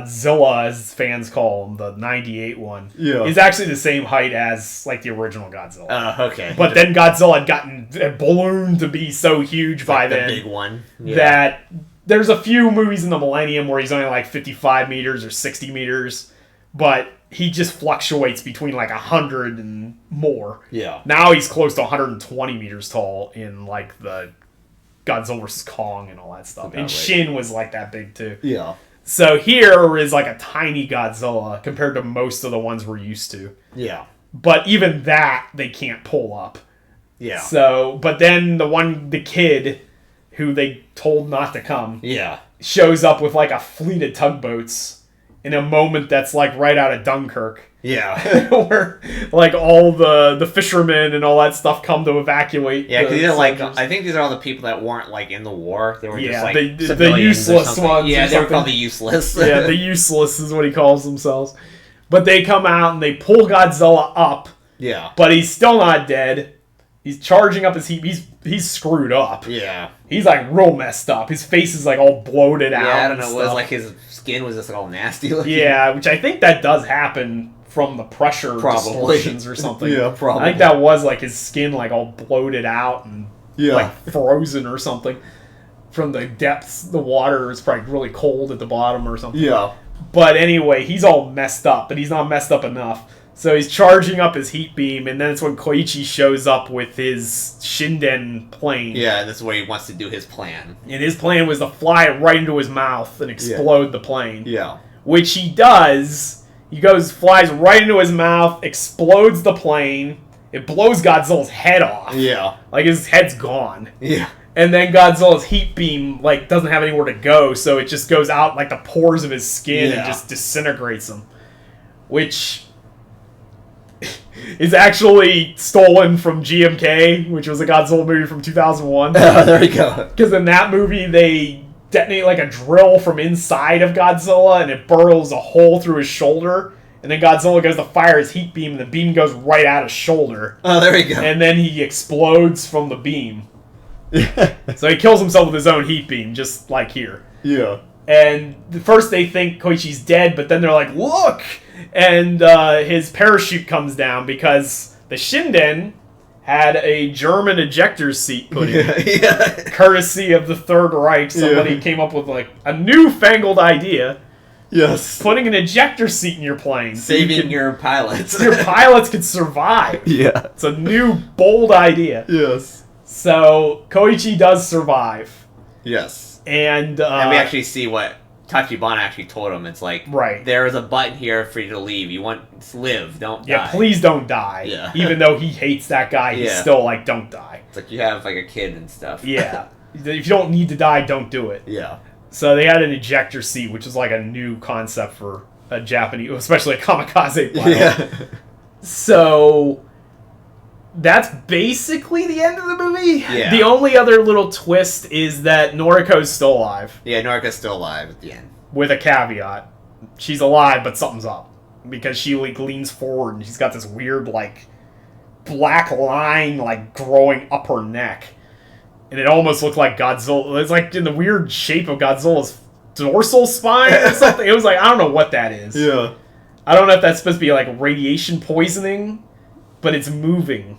Zilla, as fans call him, the 98 one, is actually the same height as the original Godzilla. Okay. But then Godzilla had gotten ballooned to be so huge by then. The big one. Yeah. That there's a few movies in the Millennium where he's only 55 meters or 60 meters, but he just fluctuates between 100 and more. Yeah. Now he's close to 120 meters tall in the Godzilla vs. Kong and all that stuff. And Shin was that big too. Yeah. So here is a tiny Godzilla compared to most of the ones we're used to. Yeah. But even that they can't pull up. Yeah. So, but then the kid who they told not to come. Yeah. shows up with like a fleet of tugboats in a moment that's like right out of Dunkirk. Yeah. Where like all the fishermen and all that stuff come to evacuate. Yeah, because like, I think these are all the people that weren't like in the war. They were just like the useless ones. Yeah, they were called the useless. Yeah, the useless is what he calls themselves. But they come out and they pull Godzilla up. Yeah. But he's still not dead. He's charging up his heat. He's screwed up. Yeah. He's like real messed up. His face is like all bloated out. Yeah, I don't know. It was like his skin was just like all nasty looking. Yeah, which I think that does happen from the pressure distortions or something. Yeah, probably. I think that was like his skin like all bloated out and like frozen or something. From the depths, the water is probably really cold at the bottom or something. Yeah. But anyway, he's all messed up, but he's not messed up enough. So he's charging up his heat beam, and then it's when Koichi shows up with his Shinden plane. Yeah, that's where he wants to do his plan. And his plan was to fly it right into his mouth and explode the plane. Yeah. Which he does. He flies right into his mouth, explodes the plane. It blows Godzilla's head off. Yeah. Like his head's gone. Yeah. And then Godzilla's heat beam like doesn't have anywhere to go, so it just goes out like the pores of his skin and just disintegrates him. Which is actually stolen from GMK, which was a Godzilla movie from 2001. Oh, there you go. Because in that movie, they detonate like a drill from inside of Godzilla, and it burrows a hole through his shoulder. And then Godzilla goes to fire his heat beam, and the beam goes right at his shoulder. Oh, there you go. And then he explodes from the beam. So he kills himself with his own heat beam, just like here. Yeah. And first they think Koichi's dead, but then they're like, look! And his parachute comes down because the Shinden had a German ejector seat put in. Courtesy of the Third Reich. Somebody came up with like a newfangled idea. Yes. Putting an ejector seat in your plane. Saving your pilots. Your pilots could survive. Yeah. It's a new, bold idea. Yes. So, Koichi does survive. Yes. And we actually see what Tachibana actually told him. It's like, there is a button here for you to leave. You want to live, don't die. Yeah, please don't die. Yeah. Even though he hates that guy, he's still like, don't die. It's like you have like a kid and stuff. Yeah. If you don't need to die, don't do it. Yeah. So they had an ejector seat, which is like a new concept for a Japanese, especially a kamikaze pilot. Yeah. So that's basically the end of the movie. Yeah. The only other little twist is that Noriko's still alive. Yeah, Noriko's still alive at the end. With a caveat. She's alive, but something's up. Because she like leans forward and she's got this weird like black line like growing up her neck. And it almost looked like Godzilla. It's like in the weird shape of Godzilla's dorsal spine or something. It was like, I don't know what that is. Yeah. I don't know if that's supposed to be like radiation poisoning, but it's moving.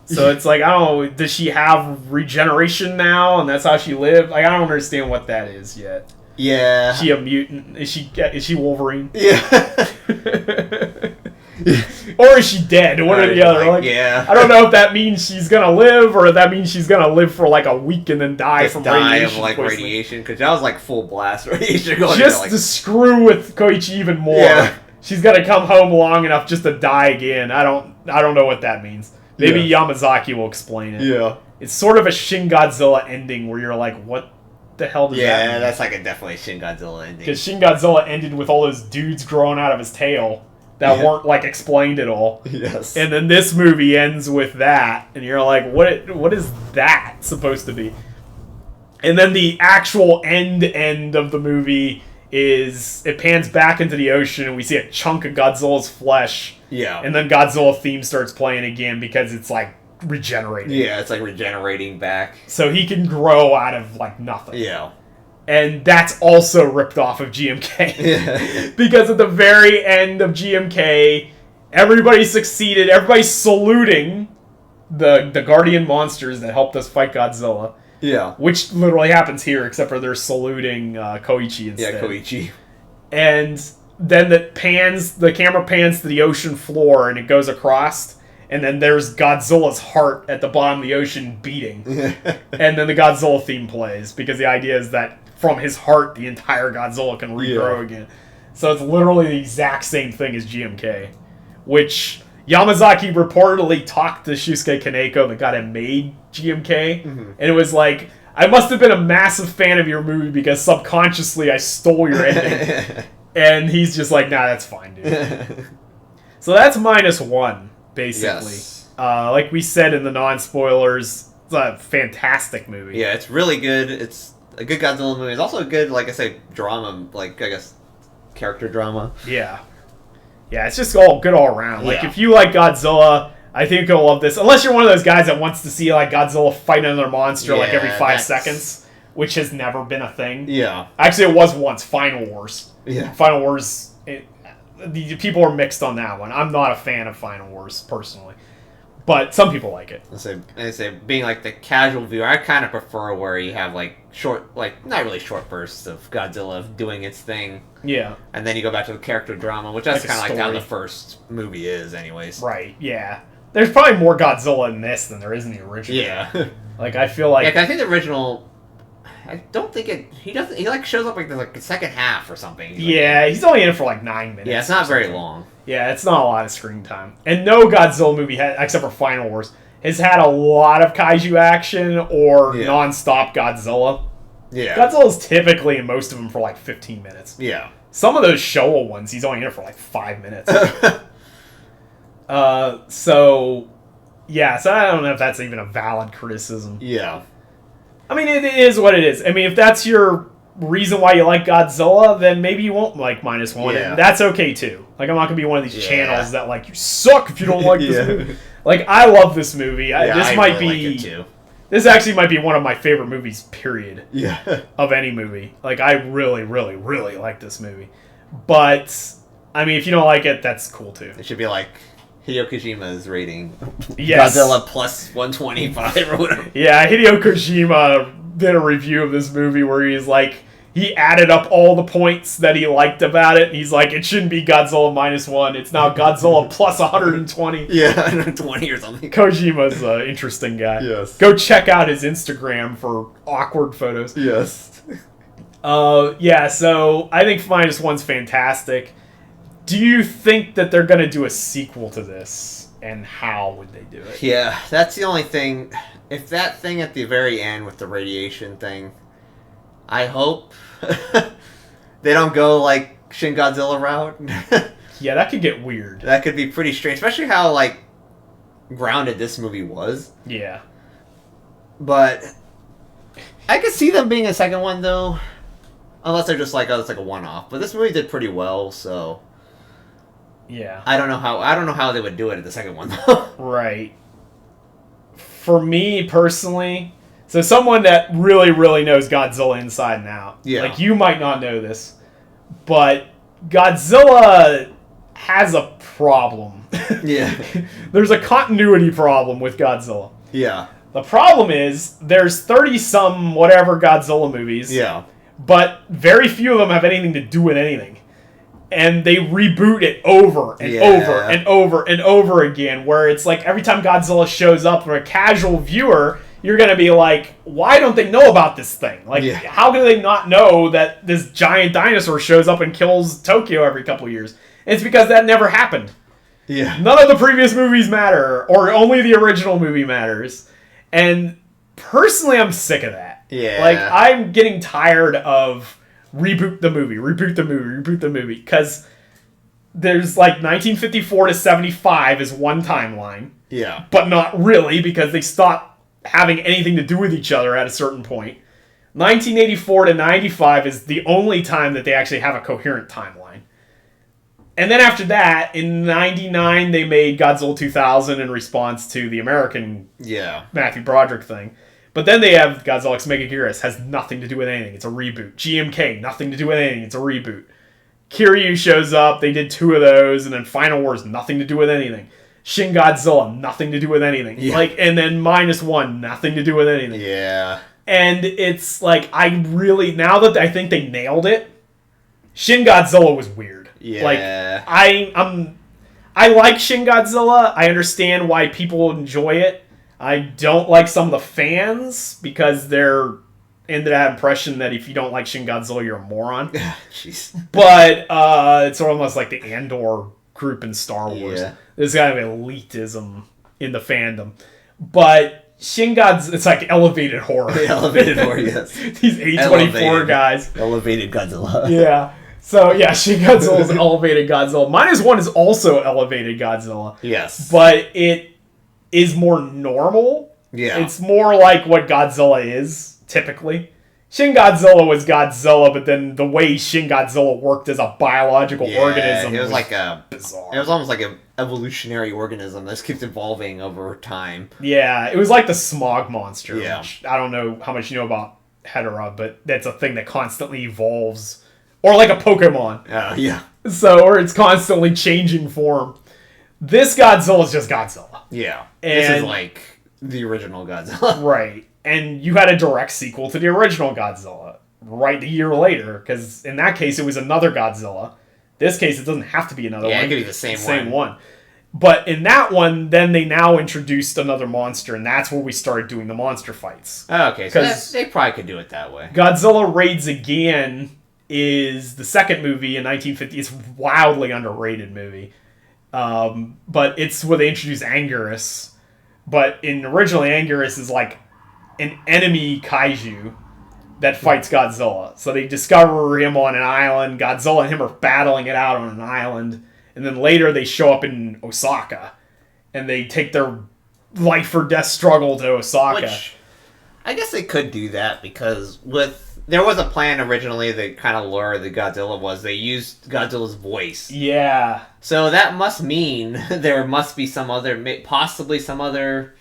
So it's like, I don't know, does she have regeneration now and that's how she lived? Like, I don't understand what that is yet. Yeah. Is she a mutant? Is she Wolverine? Yeah. Or is she dead? One or the other. Like, yeah. I don't know if that means she's gonna live, or if that means she's gonna live for like a week and then die from radiation. Of like radiation, because that was like full blast radiation going. Just to screw with Koichi even more. Yeah. She's gotta come home long enough just to die again. I don't know what that means. Maybe Yamazaki will explain it. Yeah. It's sort of a Shin Godzilla ending where you're like, what the hell does that mean? Yeah, that's like a definitely Shin Godzilla ending. Because Shin Godzilla ended with all those dudes growing out of his tail that weren't like explained at all. Yes. And then this movie ends with that, and you're like, what is that supposed to be? And then the actual end of the movie is it pans back into the ocean, and we see a chunk of Godzilla's flesh. Yeah. And then Godzilla theme starts playing again because it's like regenerating. Yeah, it's like regenerating back. So he can grow out of like nothing. Yeah. And that's also ripped off of GMK. Yeah. Because at the very end of GMK, everybody succeeded. Everybody's saluting the guardian monsters that helped us fight Godzilla. Yeah. Which literally happens here, except for they're saluting Koichi instead. Yeah, Koichi. And then the camera pans to the ocean floor, and it goes across. And then there's Godzilla's heart at the bottom of the ocean beating. And then the Godzilla theme plays, because the idea is that from his heart, the entire Godzilla can regrow again. So it's literally the exact same thing as GMK. Which Yamazaki reportedly talked to Shusuke Kaneko, the guy that made GMK. Mm-hmm. And it was like, I must have been a massive fan of your movie because subconsciously I stole your ending. And he's just like, nah, that's fine, dude. So that's -1, basically. Yes. Like we said in the non-spoilers, it's a fantastic movie. Yeah, it's really good. It's a good Godzilla movie. It's also a good, like I say, drama, like, I guess, character drama. Yeah. Yeah, it's just all good all around. Like, if you like Godzilla, I think you'll love this. Unless you're one of those guys that wants to see, like, Godzilla fight another monster, like, every 5 seconds, which has never been a thing. Yeah. Actually, it was once, Final Wars. Yeah. Final Wars, the people are mixed on that one. I'm not a fan of Final Wars, personally. But some people like it. I say, being like the casual viewer, I kind of prefer where you have like short, like not really short bursts of Godzilla doing its thing. Yeah. And then you go back to the character drama, which that's Like kind of like how the first movie is, anyways. Right. Yeah. There's probably more Godzilla in this than there is in the original. Yeah. Like I feel like. Yeah, I think the original. I don't think it. He doesn't. He like shows up like the second half or something. He's only in it for like 9 minutes. Yeah, it's not very long. Yeah, it's not a lot of screen time. And no Godzilla movie, except for Final Wars, has had a lot of kaiju action or non-stop Godzilla. Yeah. Godzilla's typically in most of them for like 15 minutes. Yeah. Some of those Showa ones, he's only in it for like 5 minutes. So I don't know if that's even a valid criticism. Yeah. I mean, it is what it is. I mean, if that's your reason why you like Godzilla, then maybe you won't like -1, and that's okay too. Like, I'm not gonna be one of these channels that like, you suck if you don't like this movie. Like, I love this movie. This might be like it too. This actually might be one of my favorite movies, period. Yeah. Of any movie. Like, I really, really, really like this movie. But I mean, if you don't like it, that's cool too. It should be like Hideo Kojima's rating. Yes. Godzilla plus 125 or whatever. Yeah, Hideo Kojima did a review of this movie where he's like, he added up all the points that he liked about it, and he's like, it shouldn't be Godzilla -1, it's now Godzilla plus 120. Yeah, 120 or something. Kojima's an interesting guy. Yes. Go check out his Instagram for awkward photos. Yes. Yeah, so I think -1's fantastic. Do you think that they're going to do a sequel to this? And how would they do it? Yeah, that's the only thing. If that thing at the very end with the radiation thing, I hope they don't go like Shin Godzilla route. Yeah, that could get weird. That could be pretty strange, especially how like grounded this movie was. Yeah. But I could see them being a second one though, unless they're just like, oh, it's like a one-off. But this movie did pretty well, so. Yeah. I don't know how they would do it at the second one though. Right. For me personally, so someone that really, really knows Godzilla inside and out. Yeah. Like, you might not know this, but Godzilla has a problem. Yeah. There's a continuity problem with Godzilla. Yeah. The problem is there's 30-some whatever Godzilla movies. Yeah. But very few of them have anything to do with anything. And they reboot it over and over and over and over again, where it's like every time Godzilla shows up for a casual viewer, you're going to be like, why don't they know about this thing? Like, how do they not know that this giant dinosaur shows up and kills Tokyo every couple of years? And it's because that never happened. Yeah. None of the previous movies matter, or only the original movie matters. And personally, I'm sick of that. Yeah. Like, I'm getting tired of reboot the movie, because there's like 1954 to 75 is one timeline. Yeah. But not really, because they stopped having anything to do with each other at a certain point. 1984 to 95 is the only time that they actually have a coherent timeline. And then after that, in 99, they made Godzilla 2000 in response to the American Matthew Broderick thing. But then they have Godzilla X Megaguirus, has nothing to do with anything. It's a reboot. GMK, nothing to do with anything. It's a reboot. Kiryu shows up. They did 2 of those. And then Final Wars, nothing to do with anything. Shin Godzilla, nothing to do with anything. Yeah. Like, and then -1, nothing to do with anything. Yeah. And it's like, now that I think they nailed it, Shin Godzilla was weird. Yeah. Like, I like Shin Godzilla. I understand why people enjoy it. I don't like some of the fans because they're under that impression that if you don't like Shin Godzilla, you're a moron. Jeez. But it's almost like the Andor group in Star Wars. Yeah. There's kind of elitism in the fandom. But Shin Godzilla, it's like elevated horror. Elevated horror, yes. These A24 guys. Elevated Godzilla. Yeah. So, yeah, Shin Godzilla is elevated Godzilla. -1 is also elevated Godzilla. Yes. But it is more normal. Yeah. It's more like what Godzilla is, typically. Shin Godzilla was Godzilla, but then the way Shin Godzilla worked as a biological organism was like bizarre. It was almost like an evolutionary organism that keeps evolving over time. Yeah, it was like the smog monster. Yeah. Which I don't know how much you know about Hedorah, but that's a thing that constantly evolves. Or like a Pokemon. Yeah. So, or it's constantly changing form. This Godzilla is just Godzilla. Yeah. This is like the original Godzilla. Right. And you had a direct sequel to the original Godzilla right a year later, because in that case it was another Godzilla. This case it doesn't have to be another one. Yeah, it could be the same one. But in that one, then they now introduced another monster, and that's where we started doing the monster fights. Oh, okay, so they probably could do it that way. Godzilla Raids Again is the second movie in 1950. It's a wildly underrated movie. But it's where they introduced Anguirus. But originally Anguirus is like an enemy kaiju that fights Godzilla. So they discover him on an island. Godzilla and him are battling it out on an island. And then later they show up in Osaka. And they take their life or death struggle to Osaka. Which, I guess they could do that because there was a plan originally that kind of lure the Godzilla was. They used Godzilla's voice. Yeah. So that must mean there must be possibly some other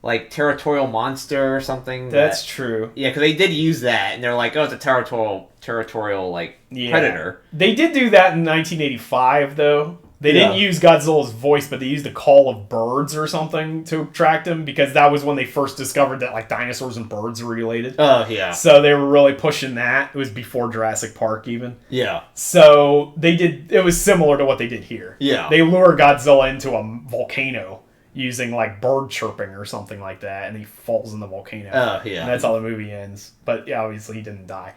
like territorial monster or something. That's true. Yeah, because they did use that, and they're like, oh, it's a territorial like predator. They did do that in 1985, though. They didn't use Godzilla's voice, but they used the call of birds or something to attract him, because that was when they first discovered that like dinosaurs and birds were related. Oh, yeah. So they were really pushing that. It was before Jurassic Park, even. Yeah. So it was similar to what they did here. Yeah. They lure Godzilla into a volcano using like bird chirping or something like that, and he falls in the volcano. Oh, yeah. And that's how the movie ends. But yeah, obviously he didn't die.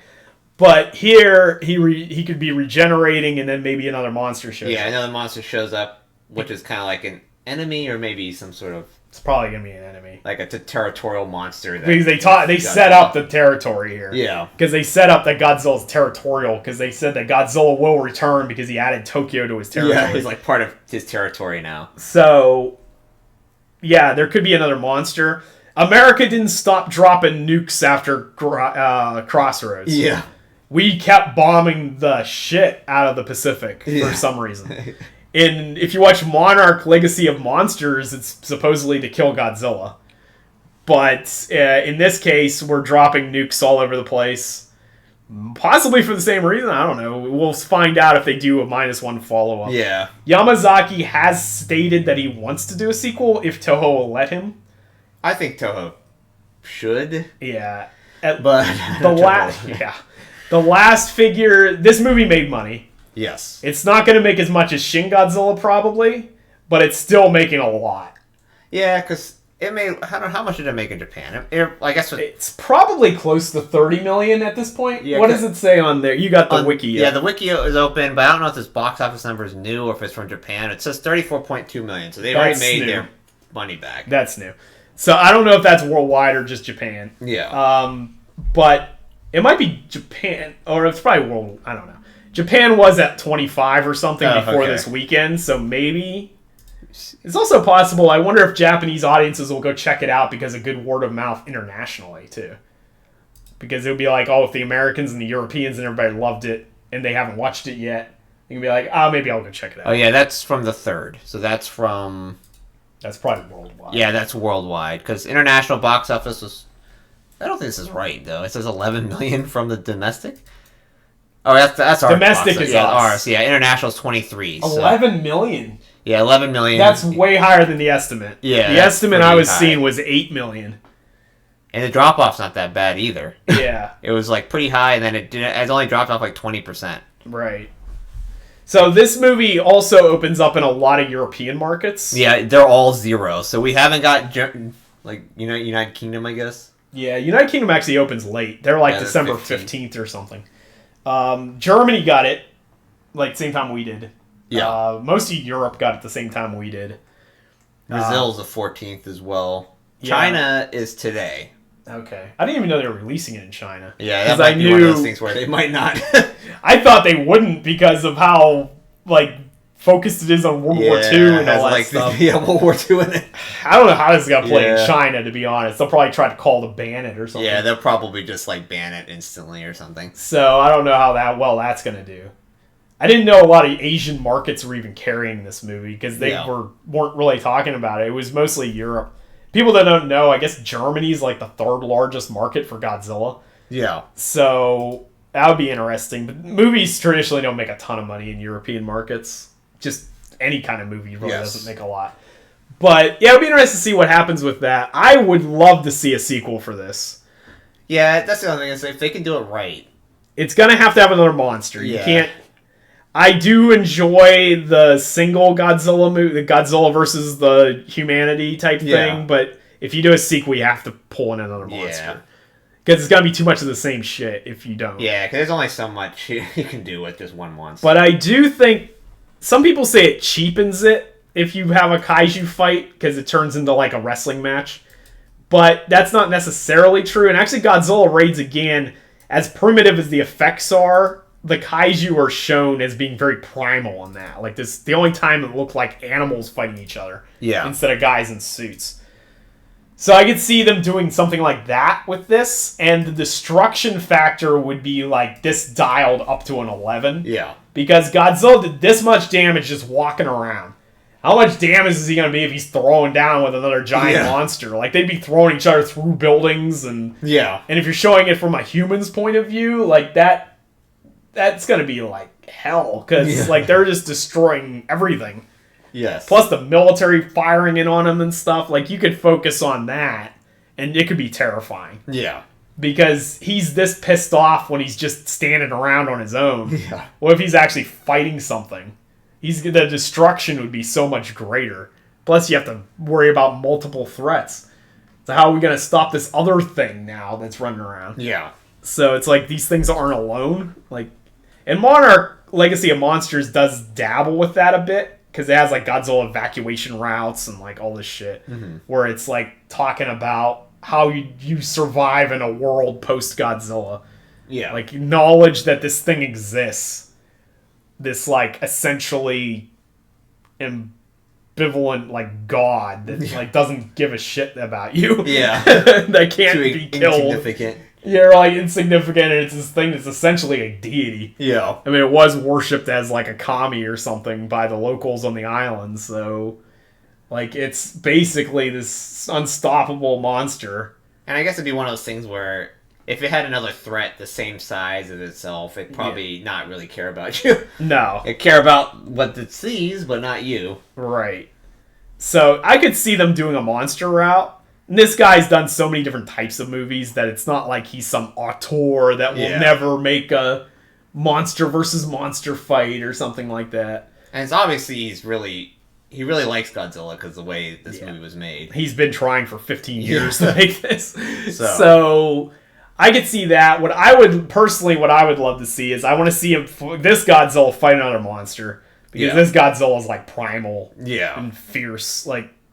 But here, he could be regenerating, and then maybe another monster shows up. Yeah, another monster shows up, which is kind of like an enemy, or maybe some sort of... It's probably going to be an enemy. Like a territorial monster. Because they set up the territory here. Yeah. Because they set up that Godzilla's territorial, because they said that Godzilla will return because he added Tokyo to his territory. Yeah, he's like part of his territory now. So, yeah, there could be another monster. America didn't stop dropping nukes after Crossroads. Yeah. We kept bombing the shit out of the Pacific for some reason. And if you watch Monarch Legacy of Monsters, it's supposedly to kill Godzilla. But in this case, we're dropping nukes all over the place. Possibly for the same reason, I don't know. We'll find out if they do a -1 follow-up. Yeah. Yamazaki has stated that he wants to do a sequel if Toho will let him. I think Toho should. Yeah. But the last figure, this movie made money. Yes. It's not going to make as much as Shin Godzilla probably, but it's still making a lot. Yeah, because it made, I don't know, how much did it make in Japan? I guess it's probably close to 30 million at this point. Yeah, what does it say on there? You got the wiki. Yeah, the wiki is open, but I don't know if this box office number is new or if it's from Japan. It says 34.2 million, so they've already made their money back. That's new. So I don't know if that's worldwide or just Japan. Yeah. But it might be Japan, or it's probably world. I don't know. Japan was at 25 or something before this weekend, so maybe. It's also possible. I wonder if Japanese audiences will go check it out because of good word of mouth internationally too. Because it would be like, oh, if the Americans and the Europeans and everybody loved it and they haven't watched it yet, you can be like, oh, maybe I'll go check it out. Oh yeah, that's from the 3rd. So that's probably worldwide. Yeah, that's worldwide because international box office was. I don't think this is right though. It says 11 million from the domestic. Oh, that's our domestic is ours. Yeah, international is 23. 11 million. Yeah, 11 million. That's way higher than the estimate. Yeah, the estimate I was seeing was 8 million. And the drop off's not that bad either. Yeah, it was like pretty high, and then it only dropped off like 20%. Right. So this movie also opens up in a lot of European markets. Yeah, they're all 0. So we haven't got like United Kingdom, I guess. Yeah, United Kingdom actually opens late. They're like December 15th or something. Germany got it like same time we did. Yeah. Most of Europe got it the same time we did. Brazil's the 14th as well. China is today. Okay. I didn't even know they were releasing it in China. Yeah, that might be one of those things where they might not. I thought they wouldn't because of how, focused it is on World War II and all that stuff. Yeah, World War II in it. I don't know how this is going to play in China, to be honest. They'll probably try to call to ban it or something. Yeah, they'll probably just, ban it instantly or something. So, I don't know how that's going to do. I didn't know a lot of Asian markets were even carrying this movie because they weren't really talking about it. It was mostly Europe. People that don't know, I guess Germany's the third largest market for Godzilla. Yeah. So that would be interesting. But movies traditionally don't make a ton of money in European markets. Just any kind of movie really doesn't make a lot. But yeah, it would be interesting to see what happens with that. I would love to see a sequel for this. Yeah, that's the other thing. Is if they can do it right. It's going to have another monster. You can't... I do enjoy the single Godzilla movie, the Godzilla versus the humanity type thing, but if you do a sequel, you have to pull in another monster. Because it's going to be too much of the same shit if you don't. Yeah, because there's only so much you can do with just one monster. But I do think, some people say it cheapens it if you have a kaiju fight, because it turns into a wrestling match. But that's not necessarily true, and actually Godzilla Raids Again, as primitive as the effects are, the kaiju are shown as being very primal on that. The only time it looked like animals fighting each other. Yeah. Instead of guys in suits. So I could see them doing something like that with this, and the destruction factor would be this dialed up to an 11. Yeah. Because Godzilla did this much damage just walking around. How much damage is he going to be if he's throwing down with another giant monster? They'd be throwing each other through buildings, and if you're showing it from a human's point of view, that's going to be hell, because they're just destroying everything. Yes. Plus the military firing in on them and stuff. You could focus on that, and it could be terrifying. Yeah. Because he's this pissed off when he's just standing around on his own. Yeah. What if he's actually fighting something? The destruction would be so much greater. Plus you have to worry about multiple threats. So how are we going to stop this other thing now that's running around? Yeah. So it's these things aren't alone. And Monarch Legacy of Monsters does dabble with that a bit, because it has Godzilla evacuation routes and all this shit, where it's talking about how you survive in a world post Godzilla. Yeah. Knowledge that this thing exists. This essentially ambivalent god that doesn't give a shit about you. Yeah. That can't be killed. Insignificant. You're insignificant, and it's this thing that's essentially a deity. Yeah. I mean, it was worshipped as a kami or something by the locals on the island, so it's basically this unstoppable monster. And I guess it'd be one of those things where if it had another threat the same size as itself, it'd probably not really care about you. No. It'd care about what it sees, but not you. Right. So I could see them doing a monster route. And this guy's done so many different types of movies that it's not like he's some auteur that will never make a monster versus monster fight or something like that. And it's obviously he really likes Godzilla because the way this movie was made. He's been trying for 15 years to make this. So I could see that. What I would love to see is I want to see this Godzilla fight another monster. Because this Godzilla is primal and fierce.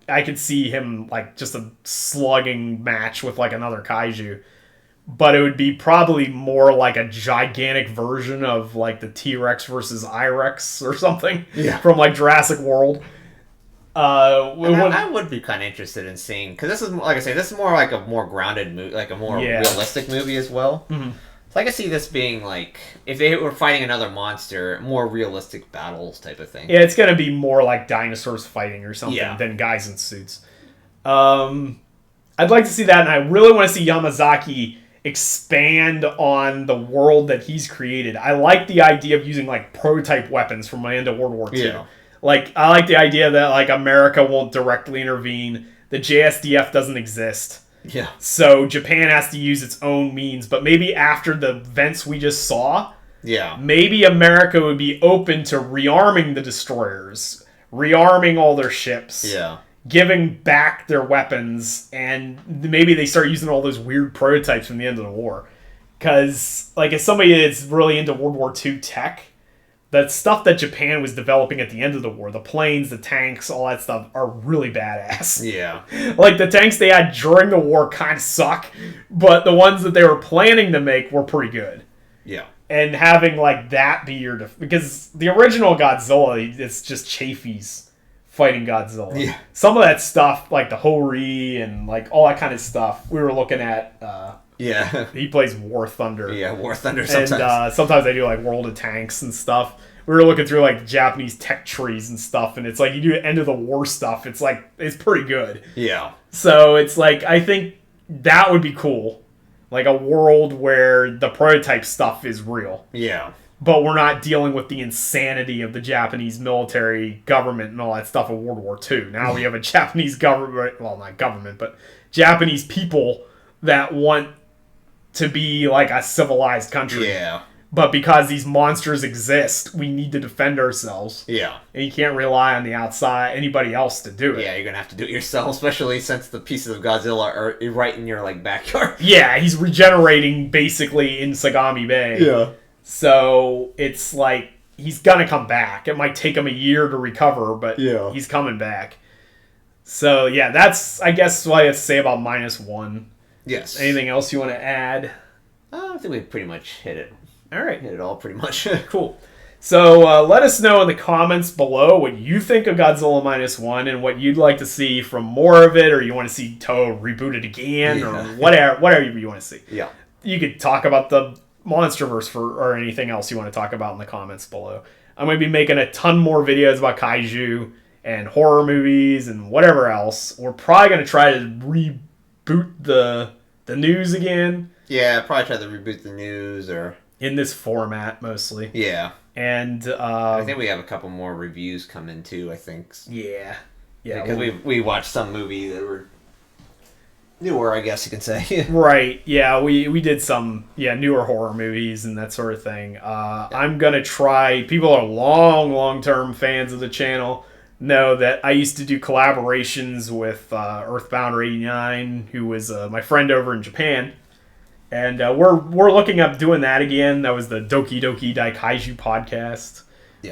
I could see him just a slugging match with another kaiju, but it would be probably more a gigantic version of the T-Rex versus I-Rex or something from Jurassic World. I would be kind of interested in seeing, because this is this is more a more grounded movie, a more realistic movie as well. Mm-hmm. So I can see this being if they were fighting another monster, more realistic battles type of thing. Yeah, it's going to be more like dinosaurs fighting or something than guys in suits. I'd like to see that, and I really want to see Yamazaki expand on the world that he's created. I like the idea of using prototype weapons from the end of World War II. Yeah. I like the idea that America won't directly intervene. The JSDF doesn't exist. Yeah. So Japan has to use its own means, but maybe after the events we just saw, maybe America would be open to rearming the destroyers, rearming all their ships, giving back their weapons, and maybe they start using all those weird prototypes from the end of the war. Because, as somebody that's really into World War II tech, the stuff that Japan was developing at the end of the war, the planes, the tanks, all that stuff, are really badass. Yeah. Like, the tanks they had during the war kind of suck, but the ones that they were planning to make were pretty good. Yeah. And having, like, that be your... because the original Godzilla, it's just Chafee's fighting Godzilla. Yeah. Some of that stuff, like the Hori and, like, all that kind of stuff, we were looking at... yeah. He plays War Thunder. Yeah, War Thunder sometimes. And sometimes they do, like, World of Tanks and stuff. We were looking through, like, Japanese tech trees and stuff, and it's like, you do end of the war stuff, it's like, it's pretty good. Yeah. So it's like, I think that would be cool. Like, a world where the prototype stuff is real. Yeah. But we're not dealing with the insanity of the Japanese military government and all that stuff of World War II. Now we have a Japanese government, well, not government, but Japanese people that want to be like a civilized country. Yeah. But because these monsters exist, we need to defend ourselves. Yeah. And you can't rely on the outside, anybody else to do it. Yeah, you're going to have to do it yourself, especially since the pieces of Godzilla are right in your, like, backyard. Yeah, he's regenerating basically in Sagami Bay. Yeah. So it's like, he's going to come back. It might take him a year to recover, but he's coming back. So, yeah, that's, I guess, what I have to say about -1. Yes. Anything else you want to add? I think we pretty much hit it. All right. Hit it all pretty much. Cool. So let us know in the comments below what you think of Godzilla -1 and what you'd like to see from more of it, or you want to see Toho reboot it again, or whatever you want to see. Yeah. You could talk about the Monsterverse or anything else you want to talk about in the comments below. I'm going to be making a ton more videos about kaiju and horror movies and whatever else. We're probably going to try to reboot the news again. Yeah, probably try to reboot the news or... in this format, mostly. Yeah. And I think we have a couple more reviews coming too, I think. Yeah. Yeah, because we watched some movie that were newer, I guess you can say. Right. Yeah, we did some newer horror movies and that sort of thing. I'm going to try... people are long-term fans of the channel know that I used to do collaborations with Earthbound 89, who was my friend over in Japan. And we're looking up doing that again. That was the Doki Doki Daikaiju podcast,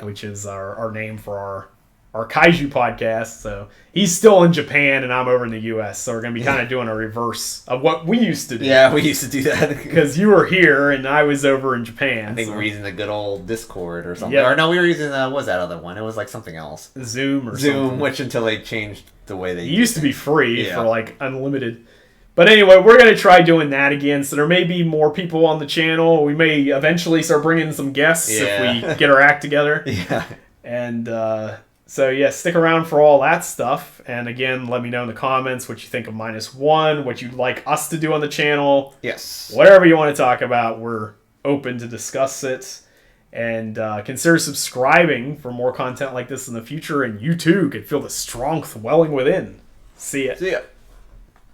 which is our name for our kaiju podcast. So he's still in Japan and I'm over in the U.S. So we're going to be kind of doing a reverse of what we used to do. Yeah, we used to do that. Because you were here and I was over in Japan. I think we were using the good old Discord or something. Yep. Or no, we were using, what was that other one? It was like something else. Zoom or something. Which until they changed the way they It used to be free for like unlimited. But anyway, we're going to try doing that again, so there may be more people on the channel. We may eventually start bringing some guests if we get our act together. Yeah. And so, stick around for all that stuff. And again, let me know in the comments what you think of -1, what you'd like us to do on the channel. Yes. Whatever you want to talk about, we're open to discuss it. And consider subscribing for more content like this in the future. And you too could feel the strength welling within. See ya. See ya.